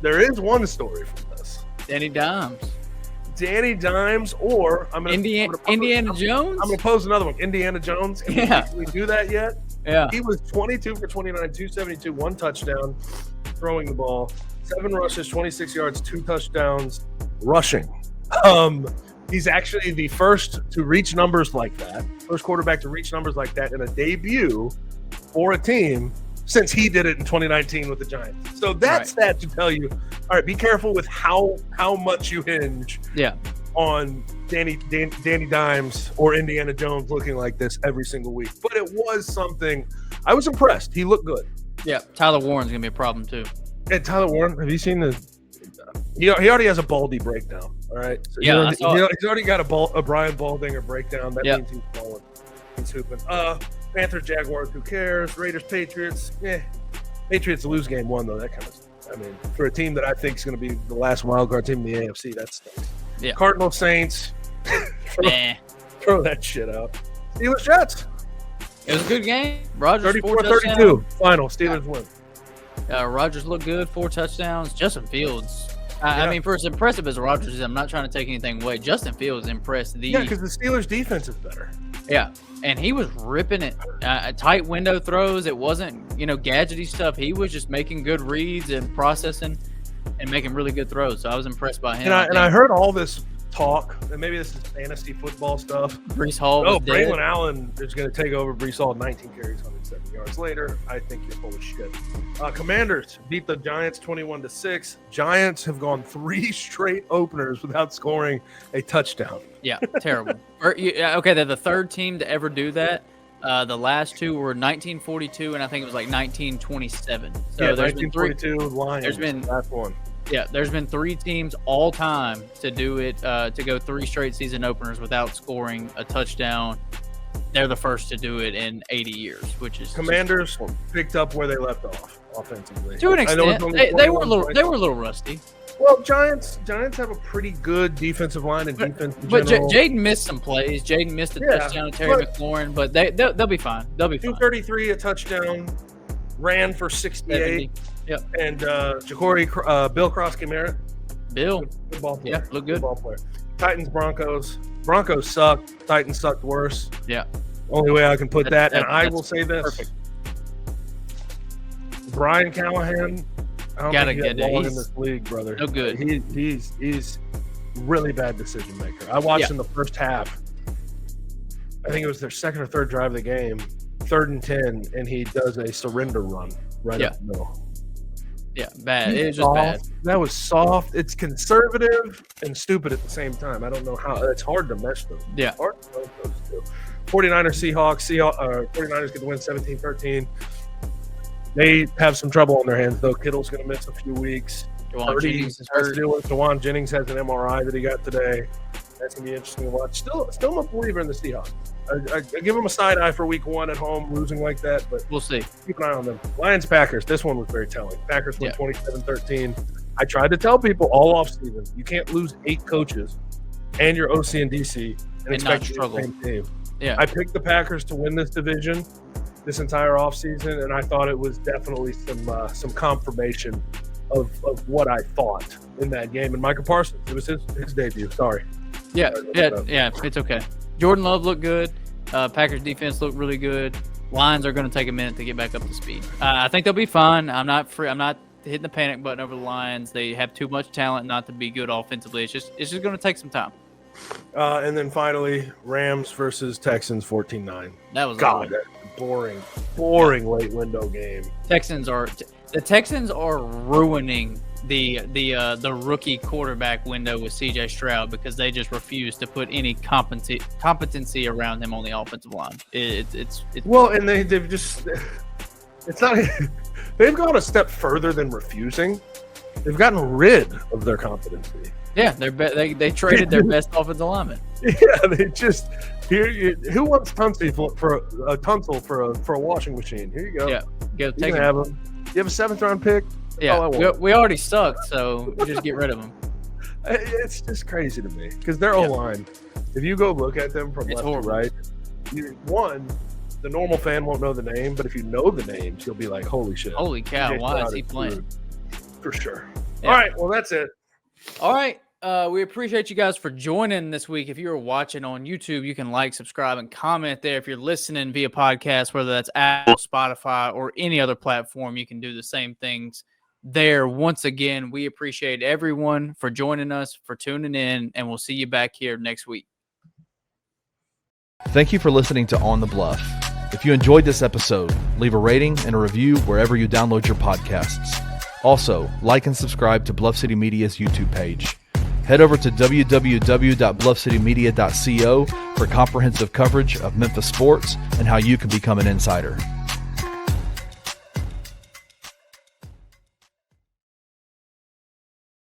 there is one story from this. Danny Dimes. Danny Dimes, or Indiana Jones? I'm going to pose another one. Indiana Jones. Can we do that yet? Yeah. He was 22 for 29, 272, 1 touchdown, throwing the ball, 7 rushes, 26 yards, 2 touchdowns, rushing. He's actually the first to reach numbers like that, first quarterback to reach numbers like that in a debut for a team since he did it in 2019 with the Giants. So that's that to tell you, all right, be careful with how much you hinge on Danny Dimes or Indiana Jones looking like this every single week. But it was something. I was impressed. He looked good. Yeah, Tyler Warren's going to be a problem too. And Tyler Warren, have you seen the he already has a Baldy breakdown, all right? So yeah, he's already got a Brian Baldinger breakdown. That means he's falling. He's hooping. Panthers, Jaguars, who cares? Raiders, Patriots. Patriots lose game 1 though. That kind of. I mean, for a team that I think is going to be the last wild card team in the AFC, that stinks. Yeah. Cardinals, Saints. Throw that shit out. Steelers, Jets. It was a good game. Rodgers 34-32. Final. Steelers win. Rodgers looked good. 4 touchdowns. Justin Fields. I mean, for as impressive as Rodgers is, I'm not trying to take anything away. Justin Fields impressed. Because the Steelers' defense is better. Yeah, and he was ripping it. Tight window throws. It wasn't, gadgety stuff. He was just making good reads and processing and making really good throws. So I was impressed by him. And I heard all this talk, and maybe this is fantasy football stuff. Breece Hall was dead. Braylon Allen is going to take over Breece Hall, 19 carries, 107 yards later. I think you're full of shit. Commanders beat the Giants 21-6. Giants have gone 3 straight openers without scoring a touchdown. Yeah, terrible. Okay, they're the 3rd team to ever do that. The last 2 were 1942, and I think it was like 1927. So there's 1942 been 3. Lions. There's been last one. Yeah, there's been 3 teams all time to do it, to go 3 straight season openers without scoring a touchdown. They're the first to do it in 80 years, which is Commanders picked up where they left off offensively. To an extent, they were a little rusty. Well, Giants have a pretty good defensive line and defense. But Jaden missed some plays. Jaden missed a touchdown to Terry McLaurin, but they'll be fine. They'll be fine. 233, a touchdown, ran for 68. 70. Yep. And Bill Krosky-Merritt. Bill. Good ball player. Yeah, look good. Good ball player. Titans, Broncos. Broncos sucked. Titans sucked worse. Yeah. Only way I can put that. And I will say this. Perfect. Brian Callahan, I don't think he's long in this league, brother. No good. He's really bad decision maker. I watched in the first half. I think it was their 2nd or 3rd drive of the game, 3rd and 10, and he does a surrender run right up the middle. Yeah, bad. It was just bad. That was soft. It's conservative and stupid at the same time. I don't know how. It's hard to mesh those. Yeah. Hard to mesh those two. 49ers, Seahawks. 49ers get the win 17-13. They have some trouble on their hands, though. Kittle's going to miss a few weeks. Juwan Jennings is hurt. Juwan Jennings has an MRI that he got today. That's going to be interesting to watch. Still a believer in the Seahawks. I give them a side eye for week 1 at home, losing like that, but we'll see. Keep an eye on them. Lions-Packers. This one was very telling. Packers win 27-13. I tried to tell people all offseason, you can't lose 8 coaches and your OC and DC and expect to be the same team. Yeah. I picked the Packers to win this division this entire offseason, and I thought it was definitely some confirmation of what I thought in that game. And Micah Parsons, it was his debut. Sorry. Yeah, it's okay. Jordan Love looked good. Packers defense looked really good. Lions are going to take a minute to get back up to speed. I think they'll be fine. I'm not hitting the panic button over the Lions. They have too much talent not to be good offensively. It's just going to take some time. And then finally, Rams versus Texans 14-9. That was God, that's a boring late window game. The Texans are ruining the rookie quarterback window with CJ Stroud because they just refuse to put any competency around him on the offensive line. It's well, and they've just it's not they've gone a step further than refusing. They've gotten rid of their competency. Yeah, they traded their best offensive lineman. Yeah, they just who wants Tunsil for a washing machine? Here you go. Yeah, go take him. You have a 7th round pick. Yeah, we already sucked, so we just get rid of them. It's just crazy to me because their O-line, if you go look at them from left to right, the normal fan won't know the name, but if you know the names, you'll be like, holy shit. Holy cow, why is he playing? For sure. Yeah. All right, well, that's it. All right. We appreciate you guys for joining this week. If you're watching on YouTube, you can like, subscribe, and comment there. If you're listening via podcast, whether that's Apple, Spotify, or any other platform, you can do the same things there. Once again, we appreciate everyone for joining us, for tuning in, and we'll see you back here next week. Thank you for listening to On the Bluff. If you enjoyed this episode, leave a rating and a review wherever you download your podcasts. Also, like and subscribe to Bluff City Media's YouTube page. Head over to www.bluffcitymedia.co for comprehensive coverage of Memphis sports and how you can become an insider.